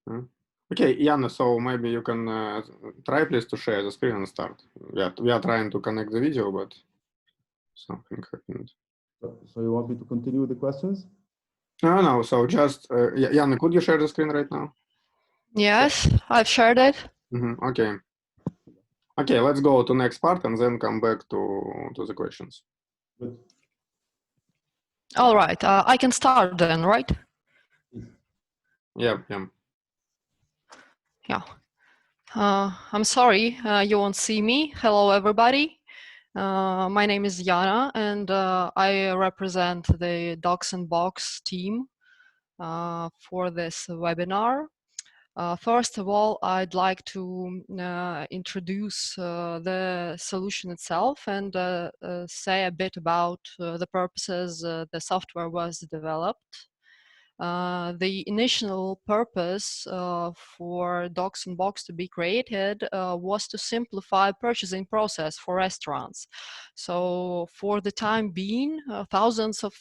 it. Okay, Yana, so maybe you can try please to share the screen and start. We are trying to connect the video, but something happened. So you want me to continue with the questions? No, so just, Yana, could you share the screen right now? Yes, I've shared it. Okay. Okay, let's go to next part and then come back to the questions. Good. All right, I can start then, right? Yeah. Yeah. I'm sorry, you won't see me. Hello, everybody. My name is Yana, and I represent the DocsInBox team for this webinar. First of all, I'd like to introduce the solution itself and say a bit about the purposes the software was developed. The initial purpose for DocsInBox to be created was to simplify purchasing process for restaurants. So for the time being, thousands of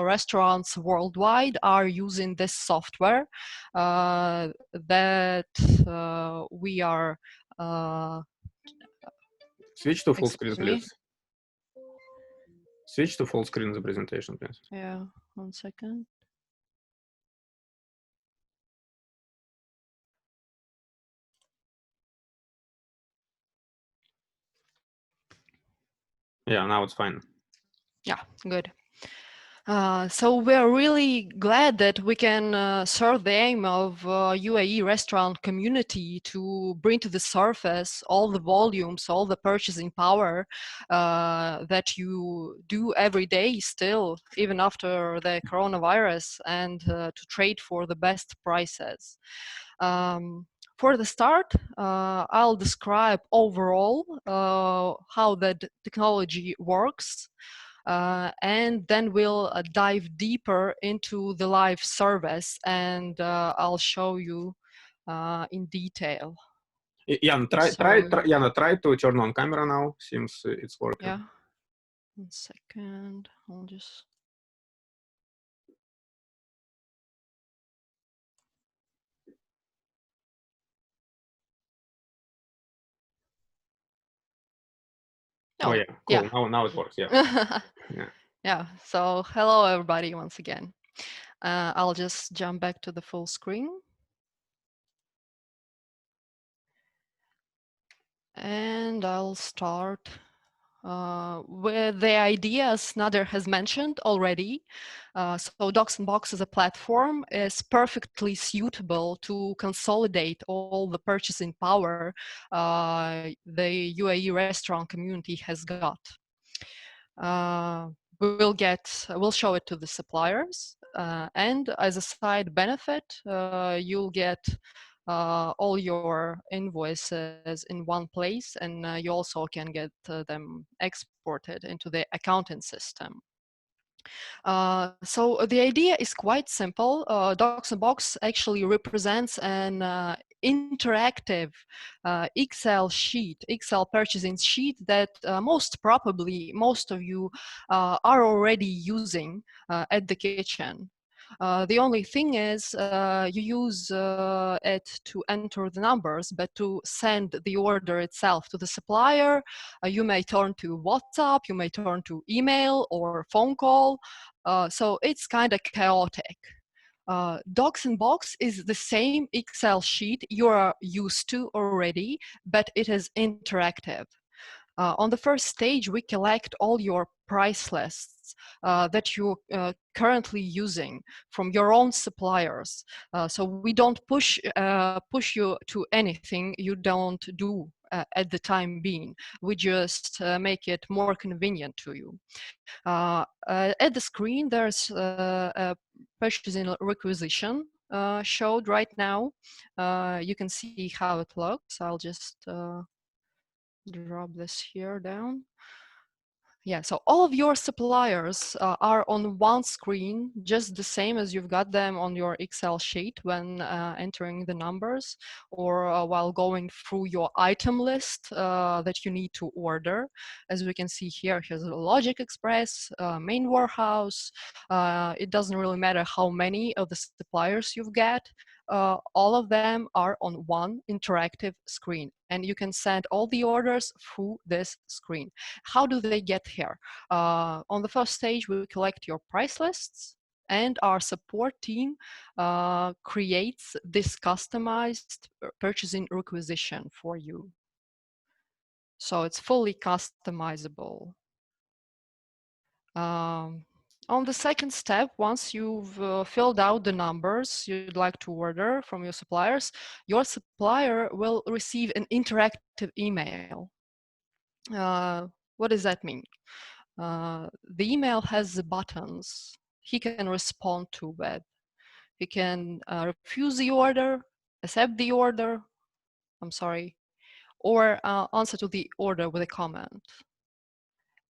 restaurants worldwide are using this software that we are Switch to full screen, excuse me. please. Switch to full screen the presentation, please. Yeah, 1 second. Yeah, now it's fine. Yeah, good. So we're really glad that we can serve the aim of UAE restaurant community to bring to the surface all the volumes, all the purchasing power that you do every day still, even after the coronavirus, and to trade for the best prices. For the start, I'll describe overall how the technology works. And then we'll dive deeper into the live service, and I'll show you in detail. Yana, try to turn on camera now. Seems it's working. Yeah. 1 second. I'll just. Oh yeah, cool. Yeah. Now it works. Yeah. Yeah. So hello everybody once again. I'll just jump back to the full screen. And I'll start with the ideas Nader has mentioned already. So DocsInBox as a platform is perfectly suitable to consolidate all the purchasing power the UAE restaurant community has got. We'll show it to the suppliers, and as a side benefit, you'll get all your invoices in one place, and you also can get them exported into the accounting system. So the idea is quite simple. DocsInBox actually represents an interactive Excel purchasing sheet that most probably most of you are already using at the kitchen. The only thing is you use it to enter the numbers, but to send the order itself to the supplier, you may turn to WhatsApp, you may turn to email or phone call. So it's kind of chaotic. DocsInBox is the same Excel sheet you are used to already, but it is interactive. On the first stage, we collect all your price lists that you're currently using from your own suppliers. So we don't push you to anything you don't do at the time being. We just make it more convenient to you. At the screen, there's a purchasing requisition showed right now. You can see how it looks. I'll just drop this here down. Yeah, so all of your suppliers are on one screen, just the same as you've got them on your Excel sheet when entering the numbers, or while going through your item list that you need to order. As we can see here, here's a Logic Express, main warehouse. It doesn't really matter how many of the suppliers you've got. All of them are on one interactive screen, and you can send all the orders through this screen. How do they get here? On the first stage, we collect your price lists, and our support team creates this customized purchasing requisition for you. So it's fully customizable. On the second step, once you've filled out the numbers you'd like to order from your supplier will receive an interactive email. What does that mean? The email has the buttons. He can respond to it. He can refuse the order, accept the order, or answer to the order with a comment.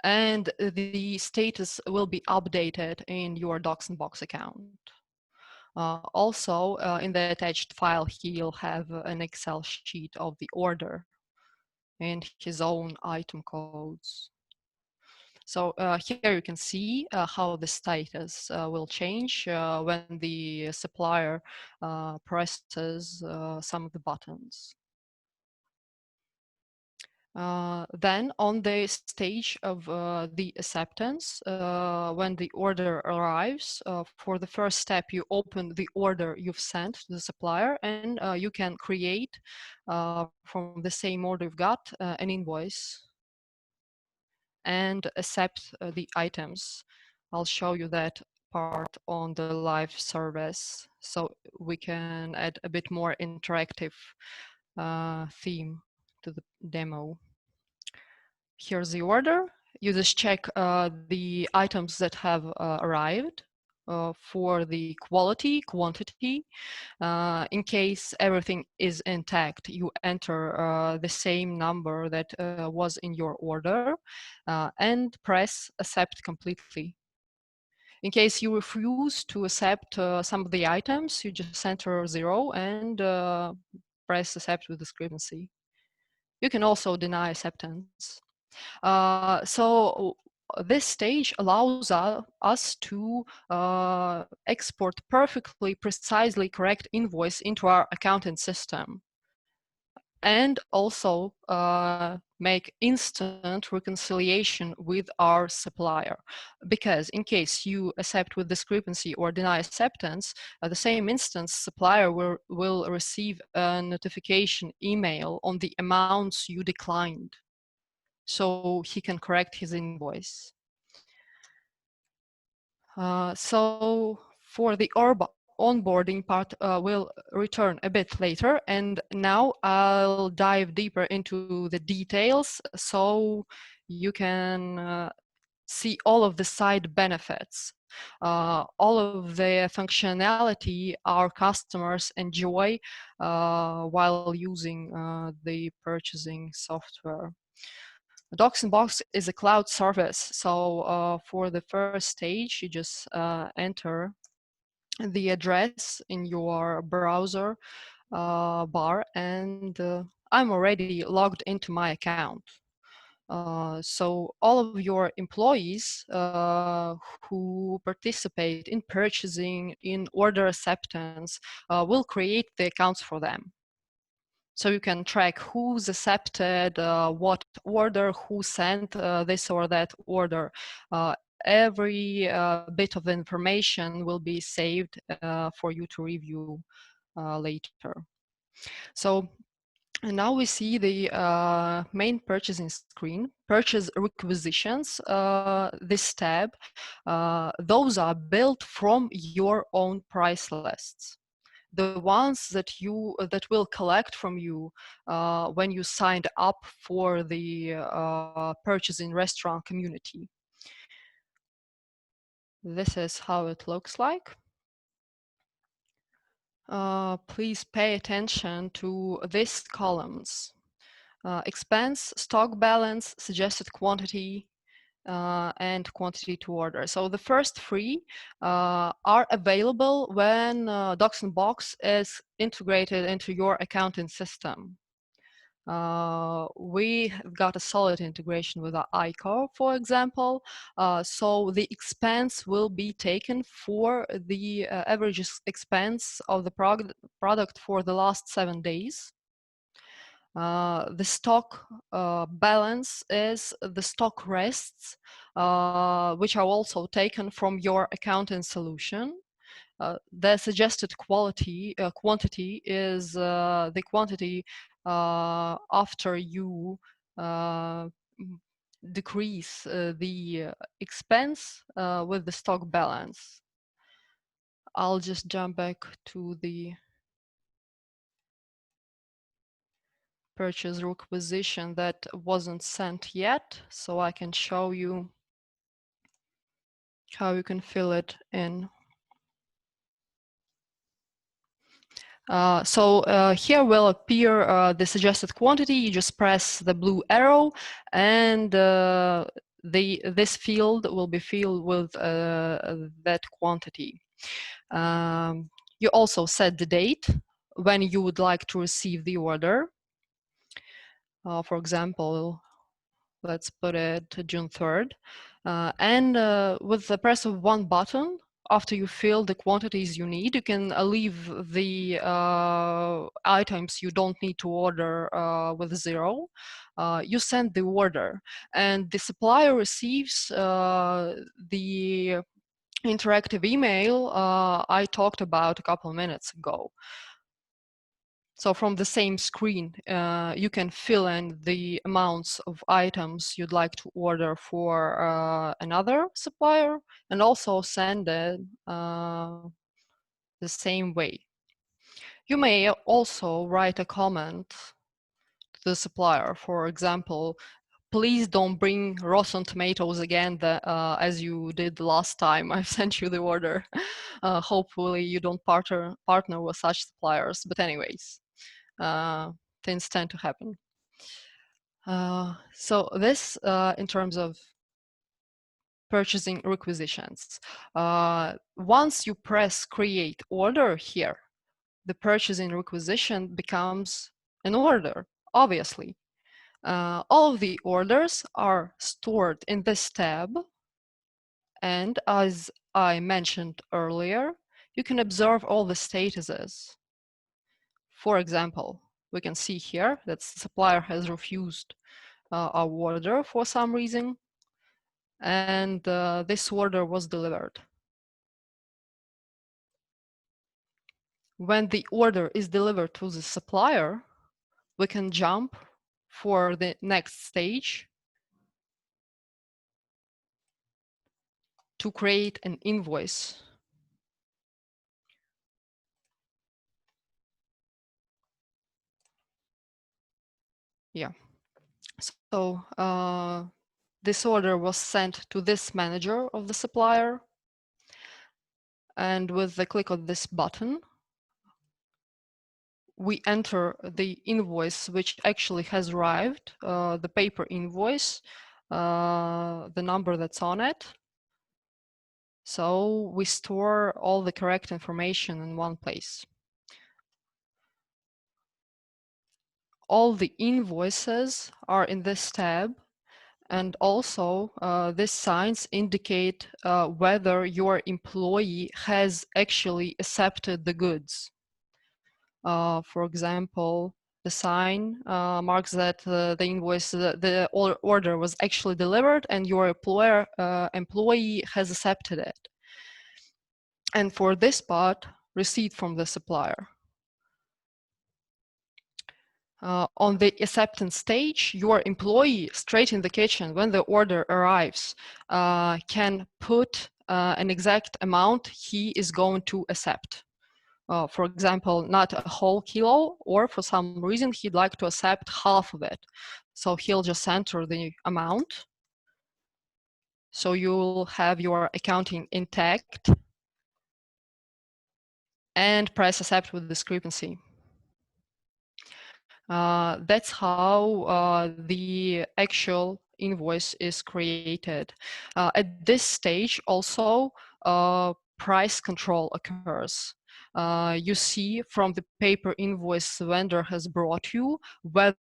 And the status will be updated in your DocsInBox account. Also, in the attached file, he'll have an Excel sheet of the order and his own item codes. So here you can see how the status will change when the supplier presses some of the buttons. Then on the stage of the acceptance, when the order arrives, for the first step, you open the order you've sent to the supplier, and you can create from the same order you've got an invoice and accept the items. I'll show you that part on the live service, so we can add a bit more interactive theme to the demo. Here's the order. You just check the items that have arrived for the quality, quantity. In case everything is intact, you enter the same number that was in your order and press accept completely. In case you refuse to accept some of the items, you just enter 0 and press accept with discrepancy. You can also deny acceptance. So this stage allows us to export perfectly, precisely correct invoice into our accounting system, and also make instant reconciliation with our supplier. Because in case you accept with discrepancy or deny acceptance, at the same instance, supplier will receive a notification email on the amounts you declined, so he can correct his invoice. So for the onboarding part, we'll return a bit later, and now I'll dive deeper into the details so you can see all of the side benefits, all of the functionality our customers enjoy while using the purchasing software. DocsInBox is a cloud service, so for the first stage, you just enter the address in your browser bar, and I'm already logged into my account. So all of your employees who participate in purchasing, in order acceptance, will create the accounts for them. So you can track who's accepted, what order, who sent this or that order. Every bit of information will be saved for you to review later. So now we see the main purchasing screen, purchase requisitions, this tab. Those are built from your own price lists, the ones that will collect from you when you signed up for the purchasing restaurant community. This is how it looks like. please pay attention to these columns. Expense, stock balance, suggested quantity, and quantity to order. So the first three are available when DocsInBox is integrated into your accounting system. We have got a solid integration with our ICO, for example. So the expense will be taken for the average expense of the product for the last 7 days. The stock balance is the stock rests, which are also taken from your accounting solution. The suggested quantity is the quantity after you decrease the expense with the stock balance. I'll just jump back to the purchase requisition that wasn't sent yet, so I can show you how you can fill it in. Here will appear the suggested quantity. You just press the blue arrow, and this field will be filled with that quantity. You also set the date when you would like to receive the order. For example, let's put it to June 3rd. With the press of one button, after you fill the quantities you need, you can leave the items you don't need to order with 0. You send the order, and the supplier receives the interactive email I talked about a couple of minutes ago. So from the same screen, you can fill in the amounts of items you'd like to order for another supplier, and also send it the same way. You may also write a comment to the supplier. For example, please don't bring rotten tomatoes again as you did last time I sent you the order. Hopefully you don't partner with such suppliers, but anyways. Things tend to happen. So this in terms of purchasing requisitions. Once you press create order here, the purchasing requisition becomes an order, obviously. All of the orders are stored in this tab, and as I mentioned earlier, you can observe all the statuses. For example, we can see here that the supplier has refused our order for some reason, and this order was delivered. When the order is delivered to the supplier, we can jump for the next stage to create an invoice. Yeah. So this order was sent to this manager of the supplier, and with the click of this button, we enter the invoice which actually has arrived, the paper invoice, the number that's on it. So we store all the correct information in one place. All the invoices are in this tab, and also these signs indicate whether your employee has actually accepted the goods. For example, the sign marks that the invoice, the order was actually delivered and your employee has accepted it. And for this part, receipt from the supplier. On the acceptance stage, your employee straight in the kitchen when the order arrives can put an exact amount he is going to accept. For example, not a whole kilo, or for some reason he'd like to accept half of it. So he'll just enter the amount. So you'll have your accounting intact. and press accept with discrepancy. That's how the actual invoice is created. At this stage also, price control occurs. You see from the paper invoice the vendor has brought you whether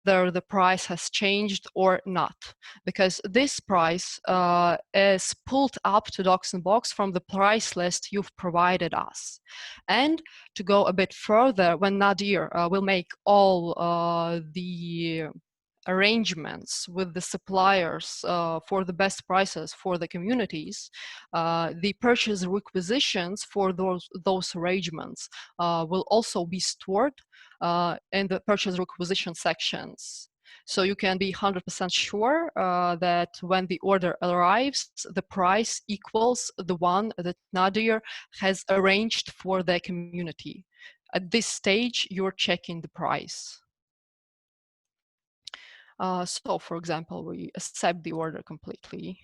the price has changed or not, because this price is pulled up to DocsInBox from the price list you've provided us. And to go a bit further, when Nadir will make all the arrangements with the suppliers for the best prices for the communities, the purchase requisitions for those arrangements will also be stored in the purchase requisition sections. So you can be 100% sure that when the order arrives, the price equals the one that Nadir has arranged for the community. At this stage, you're checking the price. So for example, we accept the order completely.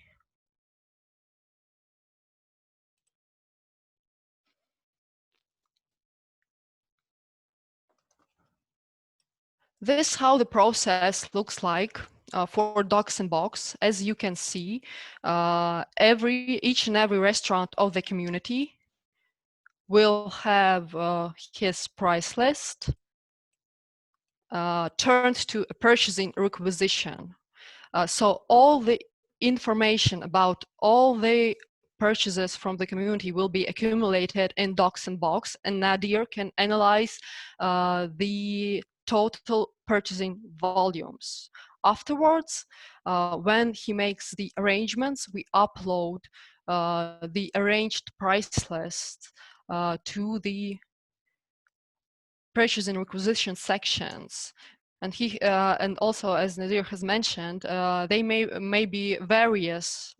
This is how the process looks like for DocsInBox. As you can see, each and every restaurant of the community will have his price list turned to a purchasing requisition. So all the information about all the purchases from the community will be accumulated in DocsInBox, and Nadir can analyze the total purchasing volumes. Afterwards, when he makes the arrangements, we upload the arranged price list to the purchase and requisition sections. And and also, as Nadir has mentioned, they may be various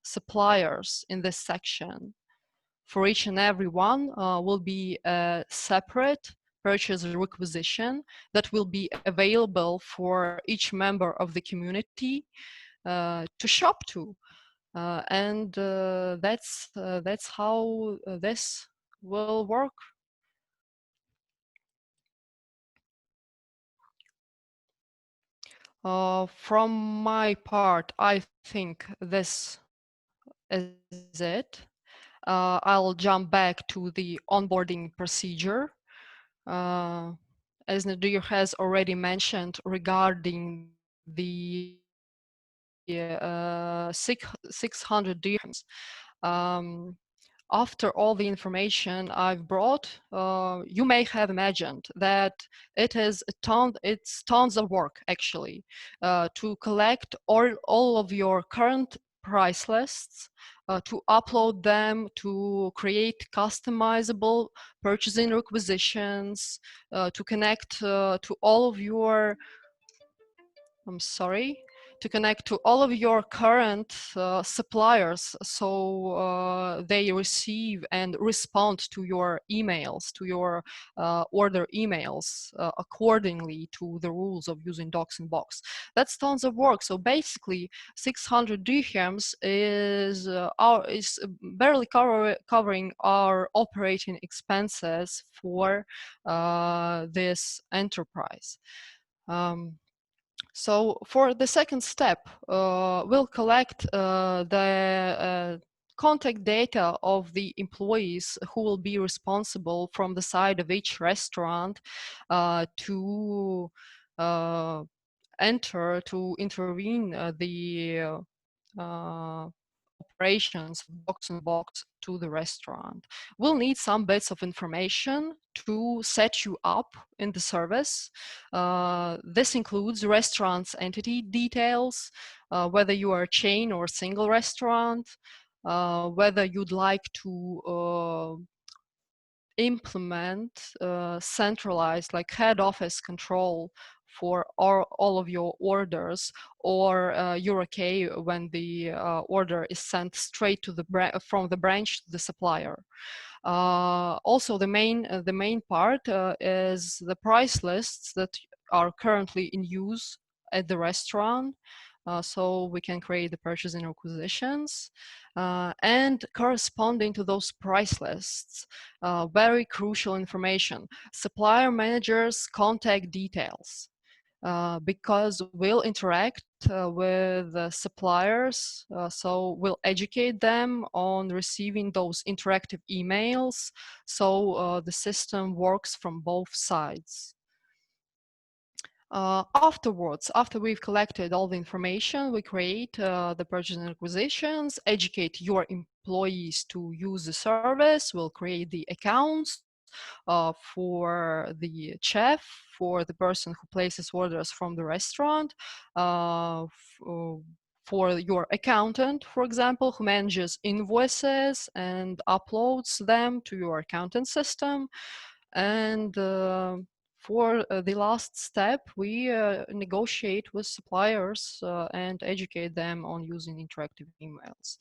suppliers in this section. For each and every one will be a separate purchase requisition that will be available for each member of the community to shop to. And that's how this will work. From my part, I think this is it. I'll jump back to the onboarding procedure. As Nadir has already mentioned regarding the 600 dirhams. After all the information I've brought, you may have imagined that it's tons of work actually to collect all of your current price lists, to upload them, to create customizable purchasing requisitions, to connect to all of your to connect to all of your current suppliers, so they receive and respond to your emails, to your order emails accordingly to the rules of using DocsInBox. That's tons of work. So basically, 600 dirhams is barely covering our operating expenses for this enterprise. So for the second step, we'll collect the contact data of the employees who will be responsible from the side of each restaurant to intervene the operations of DocsInBox to the restaurant. We'll need some bits of information to set you up in the service. This includes restaurant's entity details, whether you are a chain or a single restaurant, whether you'd like to implement centralized, like head office control for all of your orders, or you're okay when the order is sent straight to from the branch to the supplier. Also, the main part is the price lists that are currently in use at the restaurant. so we can create the purchasing requisitions and corresponding to those price lists. Very crucial information: supplier managers' contact details. Because we'll interact with suppliers, so we'll educate them on receiving those interactive emails, so the system works from both sides. Afterwards, after we've collected all the information, we create the purchasing requisitions, educate your employees to use the service, we'll create the accounts for the chef, for the person who places orders from the restaurant, for your accountant, for example, who manages invoices and uploads them to your accountant system. And for the last step, we negotiate with suppliers and educate them on using interactive emails.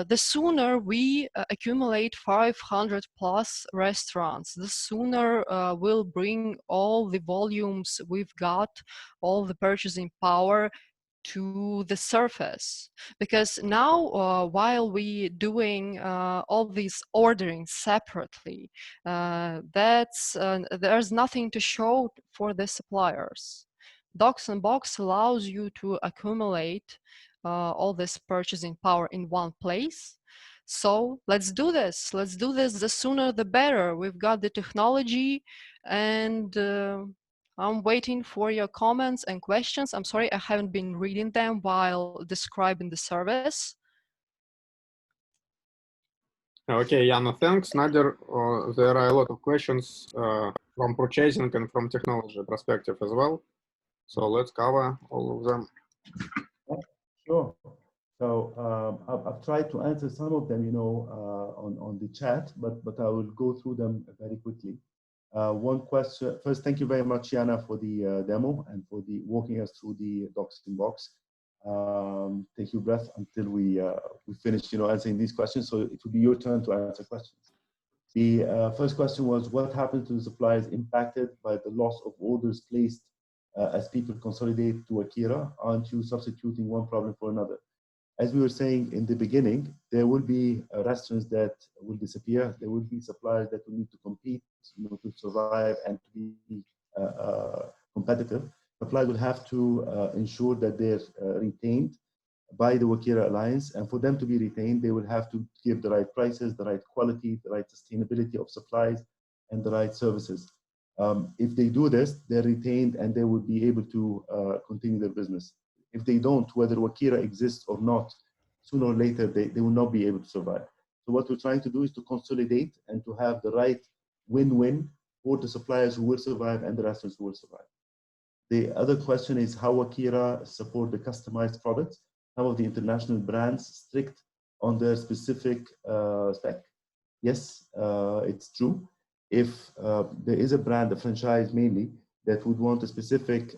The sooner we accumulate 500 plus restaurants, the sooner we'll bring all the volumes we've got, all the purchasing power to the surface. Because now while we doing all these ordering separately, there's nothing to show for the suppliers. DocsInBox allows you to accumulate all this purchasing power in one place. So let's do this. Let's do this. The sooner the better. We've got the technology, and I'm waiting for your comments and questions. I'm sorry, I haven't been reading them while describing the service. Okay, Jana, thanks. Nadir, there are a lot of questions from purchasing and from technology perspective as well. So let's cover all of them. Sure. So I've tried to answer some of them, on the chat, but I will go through them very quickly. One question. First, thank you very much, Jana, for the demo and for the walking us through the DocsInBox. Take your breath until we finish, answering these questions. So it will be your turn to answer questions. The first question was, what happens to the suppliers impacted by the loss of orders placed as people consolidate to Wakira? Aren't you substituting one problem for another? As we were saying in the beginning, there will be restaurants that will disappear. There will be suppliers that will need to compete, to survive and to be competitive. Suppliers will have to ensure that they're retained by the Wakira Alliance, and for them to be retained, they will have to give the right prices, the right quality, the right sustainability of supplies, and the right services. If they do this, they're retained and they will be able to continue their business. If they don't, whether Wakira exists or not, sooner or later, they will not be able to survive. So what we're trying to do is to consolidate and to have the right win-win for the suppliers who will survive and the restaurants who will survive. The other question is how Wakira support the customized products. Some of the international brands strict on their specific spec. Yes, it's true. If there is a brand, a franchise mainly, that would want a specific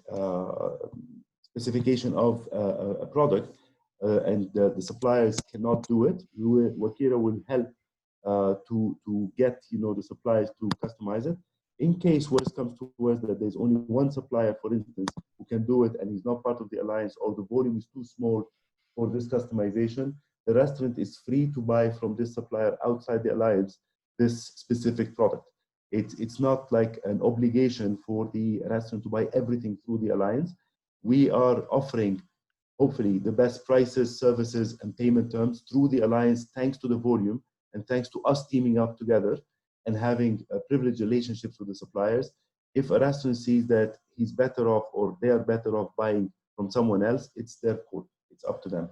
specification of a product and the suppliers cannot do it, Wakira will help to get the suppliers to customize it. In case worse comes to worse, that there's only one supplier, for instance, who can do it and he's not part of the alliance, or the volume is too small for this customization, the restaurant is free to buy from this supplier outside the alliance this specific product. It's not like an obligation for the restaurant to buy everything through the alliance. We are offering, hopefully, the best prices, services, and payment terms through the alliance, thanks to the volume and thanks to us teaming up together and having privileged relationships with the suppliers. If a restaurant sees that he's better off or they are better off buying from someone else, it's their call. It's up to them.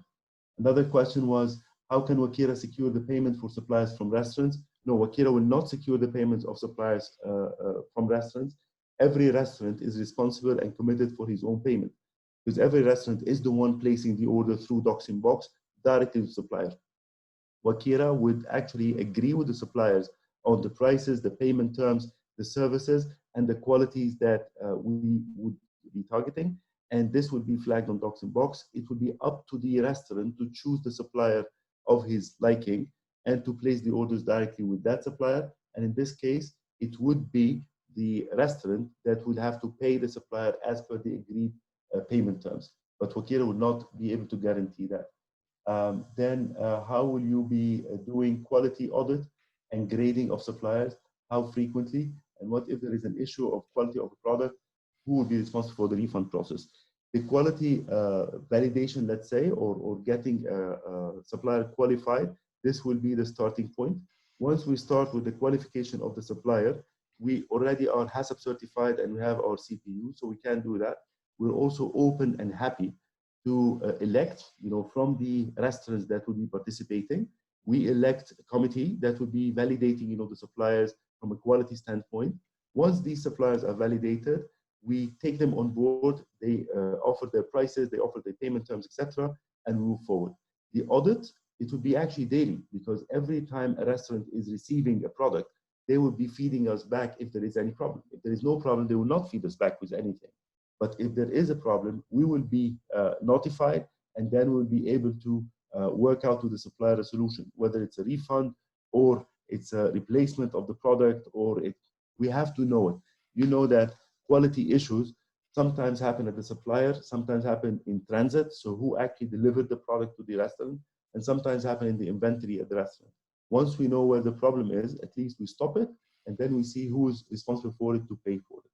Another question was, how can Wakira secure the payment for suppliers from restaurants? No, Wakira will not secure the payments of suppliers from restaurants. Every restaurant is responsible and committed for his own payment, because every restaurant is the one placing the order through DocsInBox directly to the supplier. Wakira would actually agree with the suppliers on the prices, the payment terms, the services, and the qualities that we would be targeting. And this would be flagged on DocsInBox. It would be up to the restaurant to choose the supplier of his liking and to place the orders directly with that supplier. And in this case, it would be the restaurant that would have to pay the supplier as per the agreed payment terms. but Wakira will not be able to guarantee that. Then how will you be doing quality audit and grading of suppliers? How frequently? And what if there is an issue of quality of a product? Who will be responsible for the refund process? The quality validation, let's say, or getting a supplier qualified, this will be the starting point. Once we start with the qualification of the supplier, we already are HACCP certified and we have our CPU, so we can do that. We're also open and happy to elect, from the restaurants that will be participating, we elect a committee that will be validating, the suppliers from a quality standpoint. Once these suppliers are validated, we take them on board, they offer their prices, they offer their payment terms, etc., and move forward. The audit, it will be actually daily, because every time a restaurant is receiving a product, they will be feeding us back if there is any problem. If there is no problem, they will not feed us back with anything. But if there is a problem, we will be notified, and then we'll be able to work out with the supplier a solution, whether it's a refund or it's a replacement of the product, or we have to know it. You know that quality issues sometimes happen at the supplier, sometimes happen in transit, so who actually delivered the product to the restaurant, and sometimes happen in the inventory at the restaurant. Once we know where the problem is, at least we stop it, and then we see who is responsible for it to pay for it.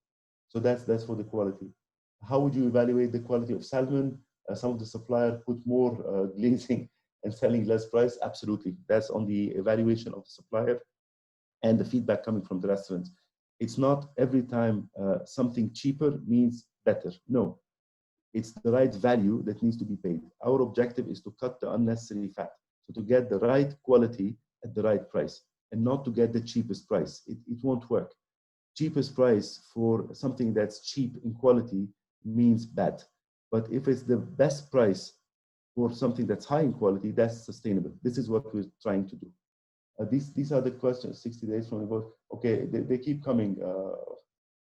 So that's for the quality. How would you evaluate the quality of salmon? Some of the suppliers put more glazing and selling less price. Absolutely. That's on the evaluation of the supplier and the feedback coming from the restaurants. It's not every time something cheaper means better. No, it's the right value that needs to be paid. Our objective is to cut the unnecessary fat. So to get the right quality at the right price, and not to get the cheapest price. It won't work. Cheapest price for something that's cheap in quality means bad. But if it's the best price for something that's high in quality, that's sustainable. This is what we're trying to do. These are the questions. 60 days from the vote. Okay, they keep coming.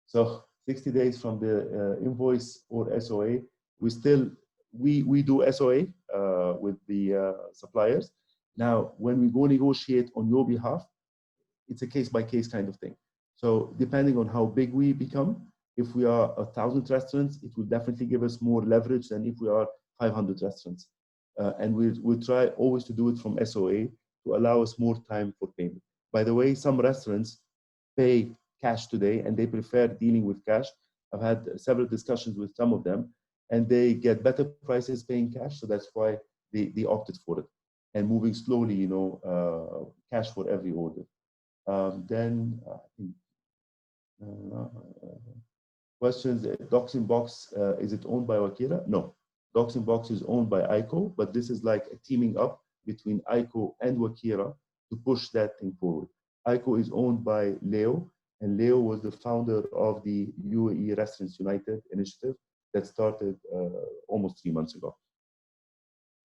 So 60 days from the invoice or SOA. We do SOA with the suppliers. Now, when we go negotiate on your behalf, it's a case-by-case kind of thing. So depending on how big we become, if we are 1,000 restaurants, it will definitely give us more leverage than if we are 500 restaurants. And we'll try always to do it from SOA to allow us more time for payment. By the way, some restaurants pay cash today and they prefer dealing with cash. I've had several discussions with some of them, and they get better prices paying cash. So that's why they opted for it. And moving slowly, cash for every order. Then I think questions. DocsInBox, is it owned by Wakira? No, DocsInBox is owned by ICO, but this is like a teaming up between ICO and Wakira to push that thing forward. ICO is owned by Leo, and Leo was the founder of the UAE Restaurants United initiative that started almost 3 months ago.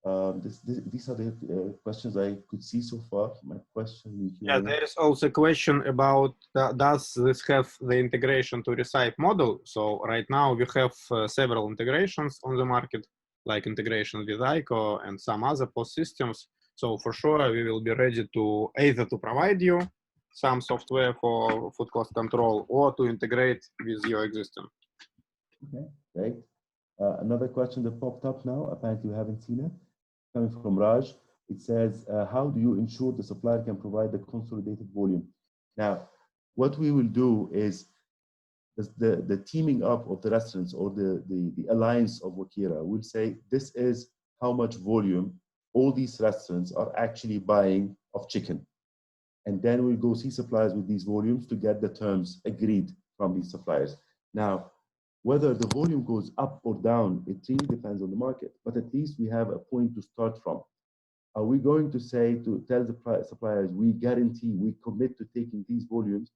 These are the questions I could see so far. My question. Yeah, there is also a question about does this have the integration to Recipe model? So right now we have several integrations on the market, like integration with ICO and some other POS systems. So for sure we will be ready to either to provide you some software for food cost control or to integrate with your existing. Okay, great. Another question that popped up now, apparently you haven't seen it, coming from Raj. It says, how do you ensure the supplier can provide the consolidated volume? Now, what we will do is the teaming up of the restaurants or the alliance of Wakira will say, this is how much volume all these restaurants are actually buying of chicken. And then we'll go see suppliers with these volumes to get the terms agreed from these suppliers. Now, whether the volume goes up or down, it really depends on the market, but at least we have a point to start from. Are we going to say, to tell the suppliers, we guarantee, we commit to taking these volumes?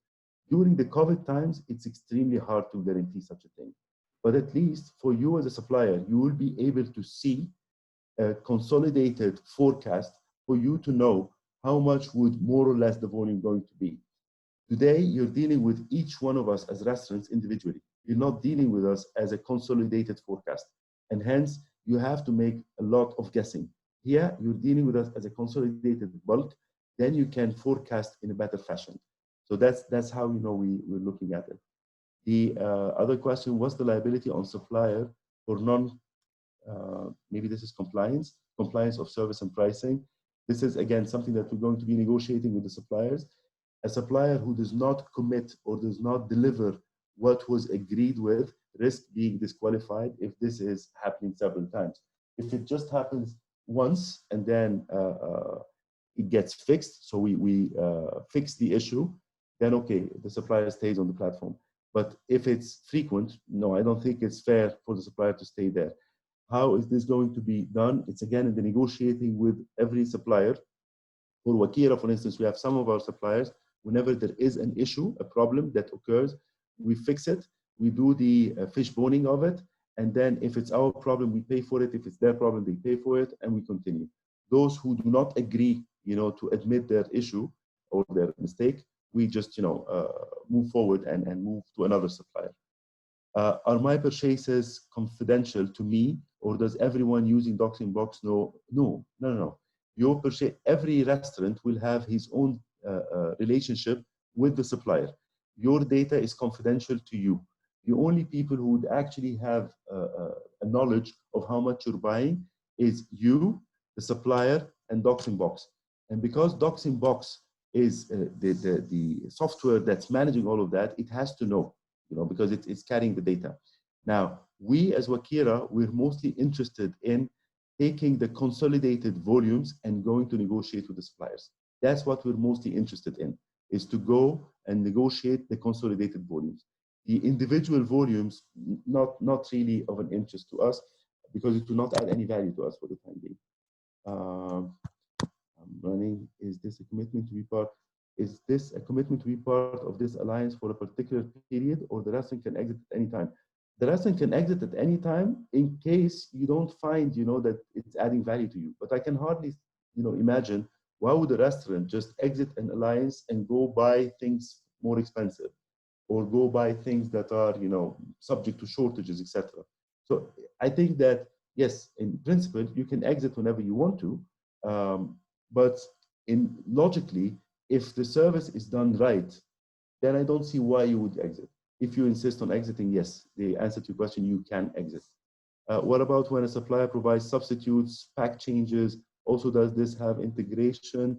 During the COVID times, it's extremely hard to guarantee such a thing. But at least for you as a supplier, you will be able to see a consolidated forecast for you to know how much would more or less the volume going to be. Today, you're dealing with each one of us as restaurants individually. You're not dealing with us as a consolidated forecast. And hence, you have to make a lot of guessing. Here, you're dealing with us as a consolidated bulk, then you can forecast in a better fashion. So that's how we're looking at it. The other question, what's the liability on supplier for maybe this is compliance of service and pricing. This is, again, something that we're going to be negotiating with the suppliers. A supplier who does not commit or does not deliver what was agreed with risk being disqualified if this is happening several times. If it just happens once and then it gets fixed, so we fix the issue, then okay, the supplier stays on the platform. But if it's frequent, no, I don't think it's fair for the supplier to stay there. How is this going to be done? It's again in the negotiating with every supplier. For Wakira, for instance, we have some of our suppliers, whenever there is an issue, a problem that occurs, we fix it, we do the fish boning of it, and then if it's our problem, we pay for it. If it's their problem, they pay for it, and we continue. Those who do not agree, to admit their issue or their mistake, we just, move forward and move to another supplier. Are my purchases confidential to me, or does everyone using DocsInBox know? No. Your purchase, every restaurant will have his own relationship with the supplier. Your data is confidential to you. The only people who would actually have a knowledge of how much you're buying is you, the supplier, and DocsInBox. And because DocsInBox is the software that's managing all of that, it has to know, because it's carrying the data. Now, we as Wakira, we're mostly interested in taking the consolidated volumes and going to negotiate with the suppliers. That's what we're mostly interested in, is to go and negotiate the consolidated volumes. The individual volumes, not really of an interest to us, because it will not add any value to us for the time being. I'm running. Is this a commitment to be part? Is this a commitment to be part of this alliance for a particular period, or the restaurant can exit at any time? The restaurant can exit at any time in case you don't find, that it's adding value to you. But I can hardly, imagine why would a restaurant just exit an alliance and go buy things more expensive, or go buy things that are, subject to shortages, etc. So I think that yes, in principle, you can exit whenever you want to, but logically, if the service is done right, then I don't see why you would exit. If you insist on exiting, yes, the answer to your question, you can exit. What about when a supplier provides substitutes, pack changes? Also, does this have integration?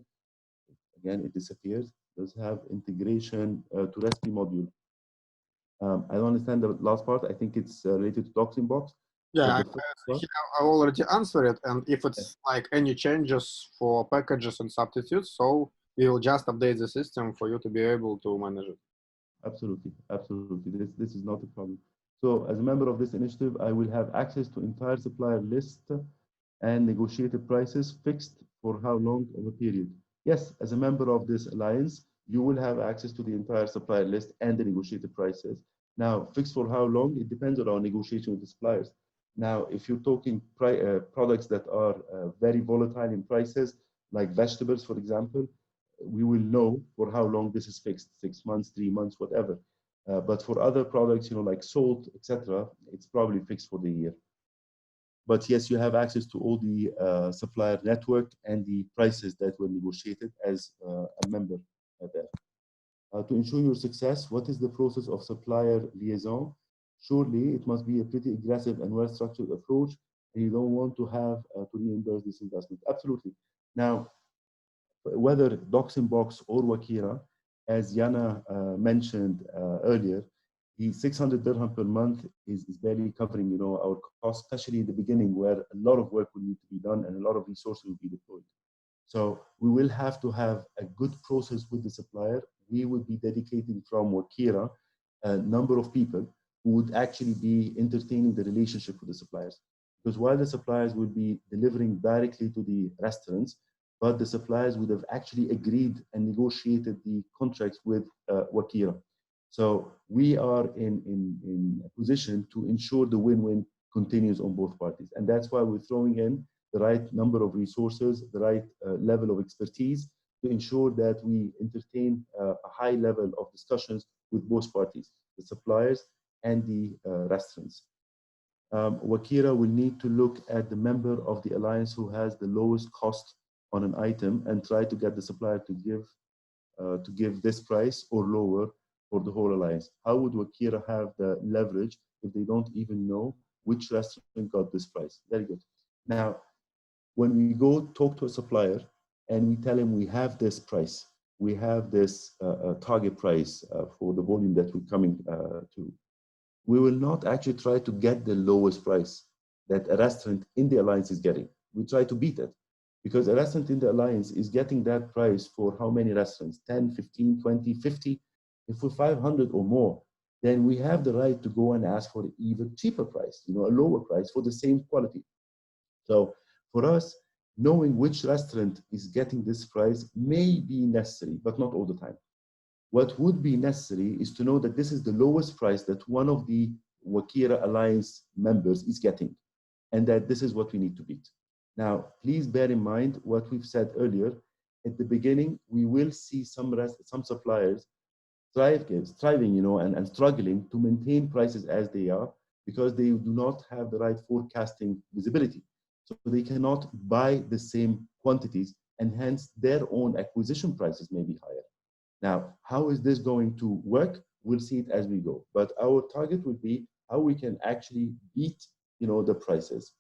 Again, it disappears. Does have integration to recipe module? I don't understand the last part. I think it's related to DocsInBox. Yeah, I already answered it. And if it's like any changes for packages and substitutes, so we will just update the system for you to be able to manage it. Absolutely. This is not a problem. So as a member of this initiative, I will have access to entire supplier list and negotiated prices fixed for how long of a period? Yes, as a member of this alliance, you will have access to the entire supplier list and the negotiated prices. Now, fixed for how long? It depends on our negotiation with the suppliers. Now, if you're talking products that are very volatile in prices, like vegetables, for example, we will know for how long this is fixed, 6 months, 3 months, whatever. But for other products, like salt, etc., it's probably fixed for the year. But yes, you have access to all the supplier network and the prices that were negotiated as a member there. To ensure your success, what is the process of supplier liaison? Surely it must be a pretty aggressive and well-structured approach, and you don't want to have to reimburse this investment. Absolutely. Now, whether DocsInBox or Wakira, as Yana mentioned earlier, the 600 dirham per month is barely covering, our costs, especially in the beginning, where a lot of work will need to be done and a lot of resources will be deployed. So we will have to have a good process with the supplier. We will be dedicating from Wakira a number of people who would actually be entertaining the relationship with the suppliers. Because while the suppliers will be delivering directly to the restaurants, but the suppliers would have actually agreed and negotiated the contracts with Wakira. So we are in a position to ensure the win-win continues on both parties. And that's why we're throwing in the right number of resources, the right level of expertise to ensure that we entertain a high level of discussions with both parties, the suppliers and the restaurants. Wakira will need to look at the member of the alliance who has the lowest cost on an item and try to get the supplier to give this price or lower for the whole alliance. How would Wakira have the leverage if they don't even know which restaurant got this price. Very good. Now, when we go talk to a supplier and we tell him we have this price, we have this target price for the volume that we're coming to, we will not actually try to get the lowest price that a restaurant in the alliance is getting. We try to beat it, because a restaurant in the alliance is getting that price for how many restaurants? 10, 15, 20, 50. If we're 500 or more, then we have the right to go and ask for an even cheaper price, a lower price for the same quality. So for us, knowing which restaurant is getting this price may be necessary, but not all the time. What would be necessary is to know that this is the lowest price that one of the Wakira Alliance members is getting, and that this is what we need to beat. Now, please bear in mind what we've said earlier. At the beginning, we will see some suppliers striving, and struggling to maintain prices as they are, because they do not have the right forecasting visibility. So they cannot buy the same quantities, and hence their own acquisition prices may be higher. Now, how is this going to work? We'll see it as we go. But our target would be how we can actually beat, the prices.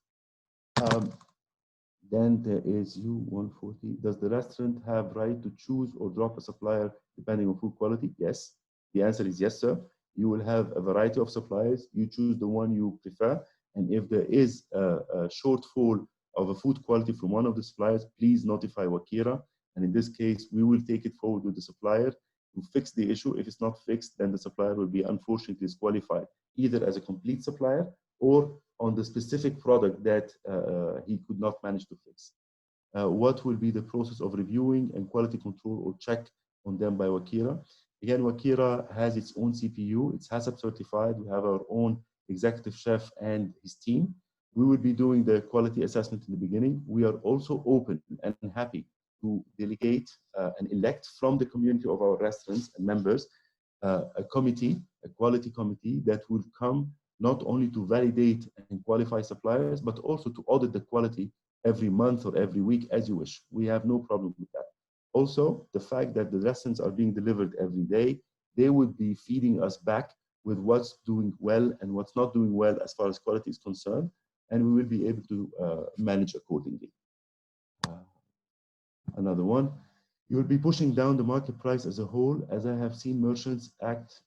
Then there is U140. Does the restaurant have right to choose or drop a supplier depending on food quality? Yes. The answer is yes, sir. You will have a variety of suppliers. You choose the one you prefer. And if there is a shortfall of a food quality from one of the suppliers, please notify Wakira. And in this case, we will take it forward with the supplier to fix the issue. If it's not fixed, then the supplier will be unfortunately disqualified, either as a complete supplier or on the specific product that he could not manage to fix. What will be the process of reviewing and quality control or check on them by Wakira? Again, Wakira has its own CPU. It's HACCP certified. We have our own executive chef and his team. We will be doing the quality assessment in the beginning. We are also open and happy to delegate and elect from the community of our restaurants and members a committee, a quality committee that will come not only to validate and qualify suppliers, but also to audit the quality every month or every week as you wish. We have no problem with that. Also, the fact that the restaurants are being delivered every day, they would be feeding us back with what's doing well and what's not doing well as far as quality is concerned, and we will be able to manage accordingly. Another one, you will be pushing down the market price as a whole, as I have seen merchants act,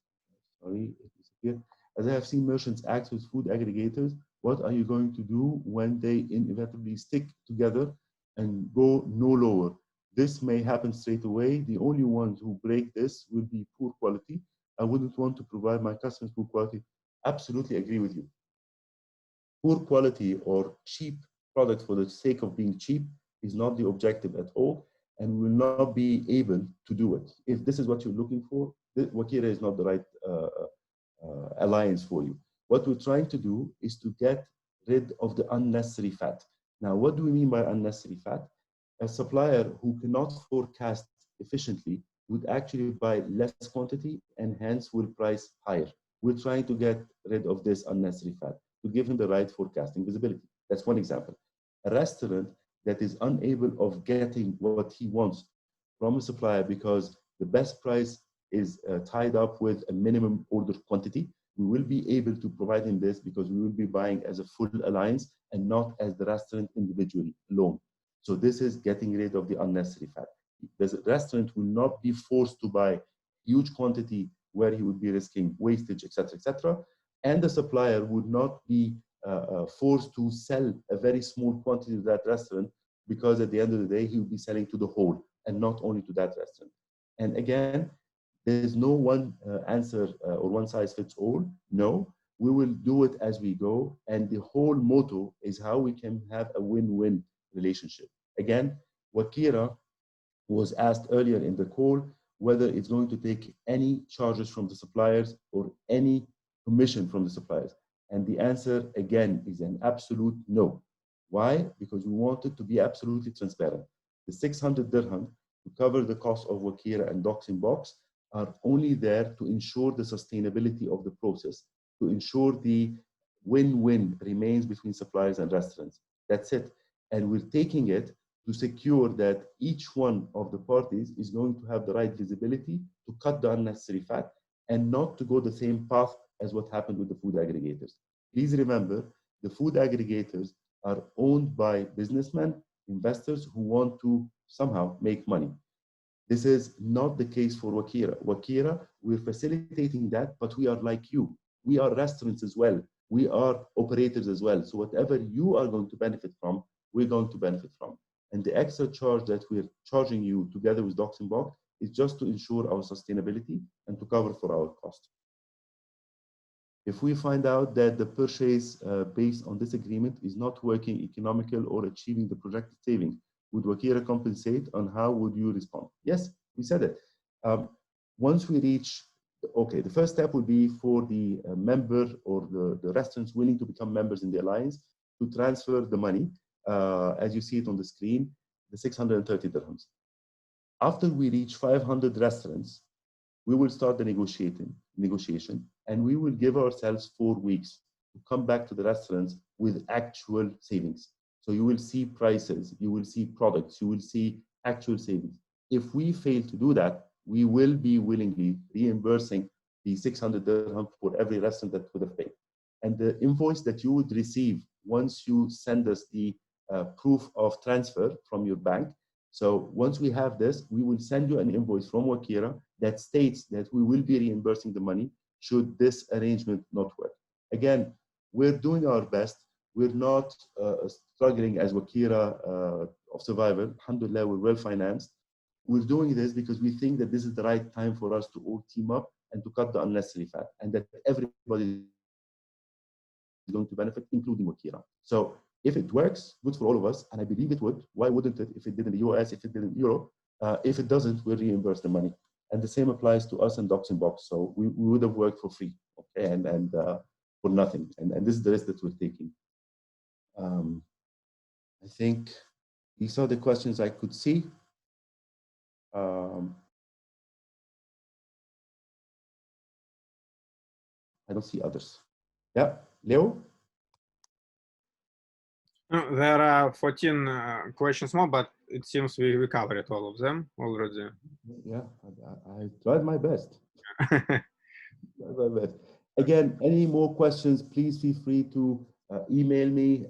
as I have seen merchants act with food aggregators. What are you going to do when they inevitably stick together and go no lower? This may happen straight away. The only ones who break this will be poor quality. I wouldn't want to provide my customers poor quality. Absolutely agree with you. Poor quality or cheap product for the sake of being cheap is not the objective at all, and we will not be able to do it. If this is what you're looking for, Wakira is not the right alliance for you. What we're trying to do is to get rid of the unnecessary fat. Now, what do we mean by unnecessary fat? A supplier who cannot forecast efficiently would actually buy less quantity and hence will price higher. We're trying to get rid of this unnecessary fat to give him the right forecasting visibility. That's one example. A restaurant that is unable of getting what he wants from a supplier because the best price is tied up with a minimum order quantity, we will be able to provide him this because we will be buying as a full alliance and not as the restaurant individually alone. So this is getting rid of the unnecessary fat. The restaurant will not be forced to buy huge quantity where he would be risking wastage, etc., and the supplier would not be forced to sell a very small quantity to that restaurant because at the end of the day, he would be selling to the whole and not only to that restaurant. And again, there's no one answer or one size fits all. No, we will do it as we go. And the whole motto is how we can have a win-win relationship. Again, Wakira was asked earlier in the call whether it's going to take any charges from the suppliers or any commission from the suppliers. And the answer, again, is an absolute no. Why? Because we wanted to be absolutely transparent. The 600 dirham to cover the cost of Wakira and DocsInBox are only there to ensure the sustainability of the process, to ensure the win-win remains between suppliers and restaurants. That's it. And we're taking it to secure that each one of the parties is going to have the right visibility to cut the unnecessary fat and not to go the same path as what happened with the food aggregators. Please remember The food aggregators are owned by businessmen, investors who want to somehow make money. This is not the case for Wakira. Wakira, we're facilitating that, but we are like you. We are restaurants as well. We are operators as well. So whatever you are going to benefit from, we're going to benefit from. And the extra charge that we're charging you together with DocsInBox is just to ensure our sustainability and to cover for our cost. If we find out that the purchase based on this agreement is not working economical or achieving the projected savings, would Wakira compensate, and how would you respond? Yes, we said it. Once we reach, okay, the first step would be for the member or the restaurants willing to become members in the alliance to transfer the money, as you see it on the screen, the 630 dirhams. After we reach 500 restaurants, we will start the negotiation, and we will give ourselves 4 weeks to come back to the restaurants with actual savings. So you will see prices, you will see products, you will see actual savings. If we fail to do that, we will be willingly reimbursing the 600 dirham for every restaurant that would have paid. And the invoice that you would receive once you send us the proof of transfer from your bank. So once we have this, we will send you an invoice from Wakira that states that we will be reimbursing the money should this arrangement not work. Again, we're doing our best. We're not struggling as Wakira of survival. Alhamdulillah, we're well financed. We're doing this because we think that this is the right time for us to all team up and to cut the unnecessary fat, and that everybody is going to benefit, including Wakira. So if it works, good for all of us, and I believe it would. Why wouldn't it if it did in the US, if it did in Europe? If it doesn't, we'll reimburse the money. And the same applies to us and DocsInBox. So we would have worked for free, okay, and for nothing. And this is the risk that we're taking. I think these are the questions I could see. I don't see others. Yeah, Leo? There are 14 questions more, but it seems we covered all of them already. Yeah, I tried my best. Again, any more questions, please feel free to email me,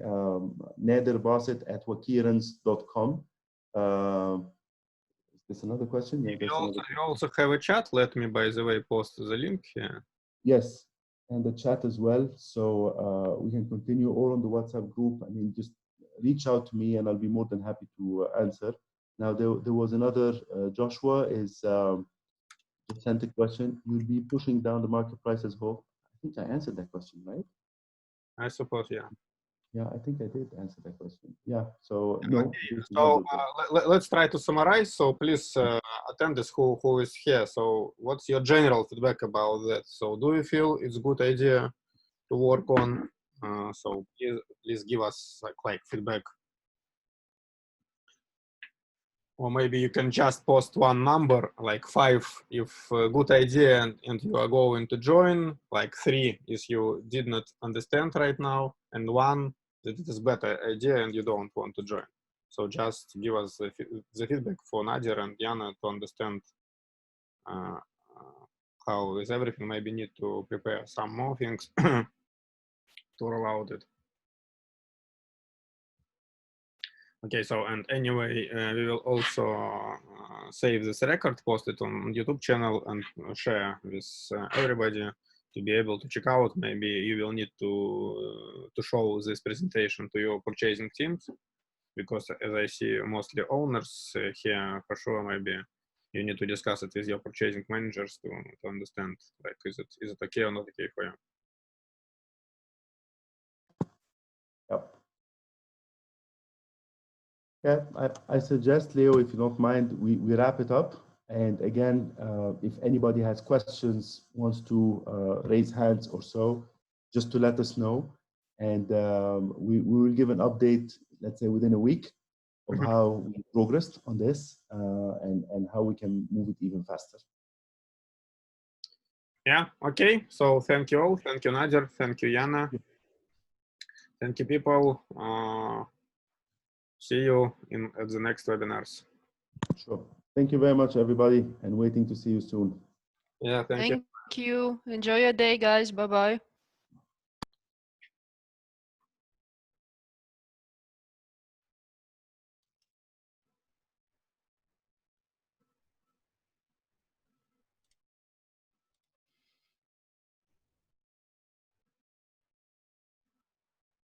naderbasit@wakirans.com. Is this another question? Yeah, you also have a chat. Let me, by the way, post the link here. Yes, and the chat as well. So we can continue, or on the WhatsApp group. I mean, just reach out to me and I'll be more than happy to answer. Now, there was another, Joshua is sent a question. You'll be pushing down the market price as well. I think I answered that question, right? I suppose, yeah. Yeah, I think I did answer that question. Yeah, so no. Okay. So let's try to summarize. So please, attendees who is here. So what's your general feedback about that? So do you feel it's a good idea to work on? So please give us like feedback. Or maybe you can just post one number, like 5 if a good idea and you are going to join, like 3 if you did not understand right now, and 1 that it is better idea and you don't want to join. So just give us the feedback for Nadir and Yana to understand how is everything. Maybe need to prepare some more things to roll out it. Okay, so and anyway, we will also save this record, post it on YouTube channel, and share with everybody to be able to check out. Maybe you will need to show this presentation to your purchasing teams, because as I see mostly owners here, for sure, maybe you need to discuss it with your purchasing managers to understand, like, is it okay or not okay for you? Yep. Yeah, I suggest, Leo, if you don't mind, we wrap it up. And again, if anybody has questions, wants to raise hands or so, just to let us know. And we will give an update, let's say within a week, of how we progressed on this and how we can move it even faster. Yeah, okay. So thank you all. Thank you, Nadir. Thank you, Yana. Thank you, people. See you at the next webinars. Sure. Thank you very much, everybody, and waiting to see you soon. Yeah, thank you. Thank you. Enjoy your day, guys. Bye-bye.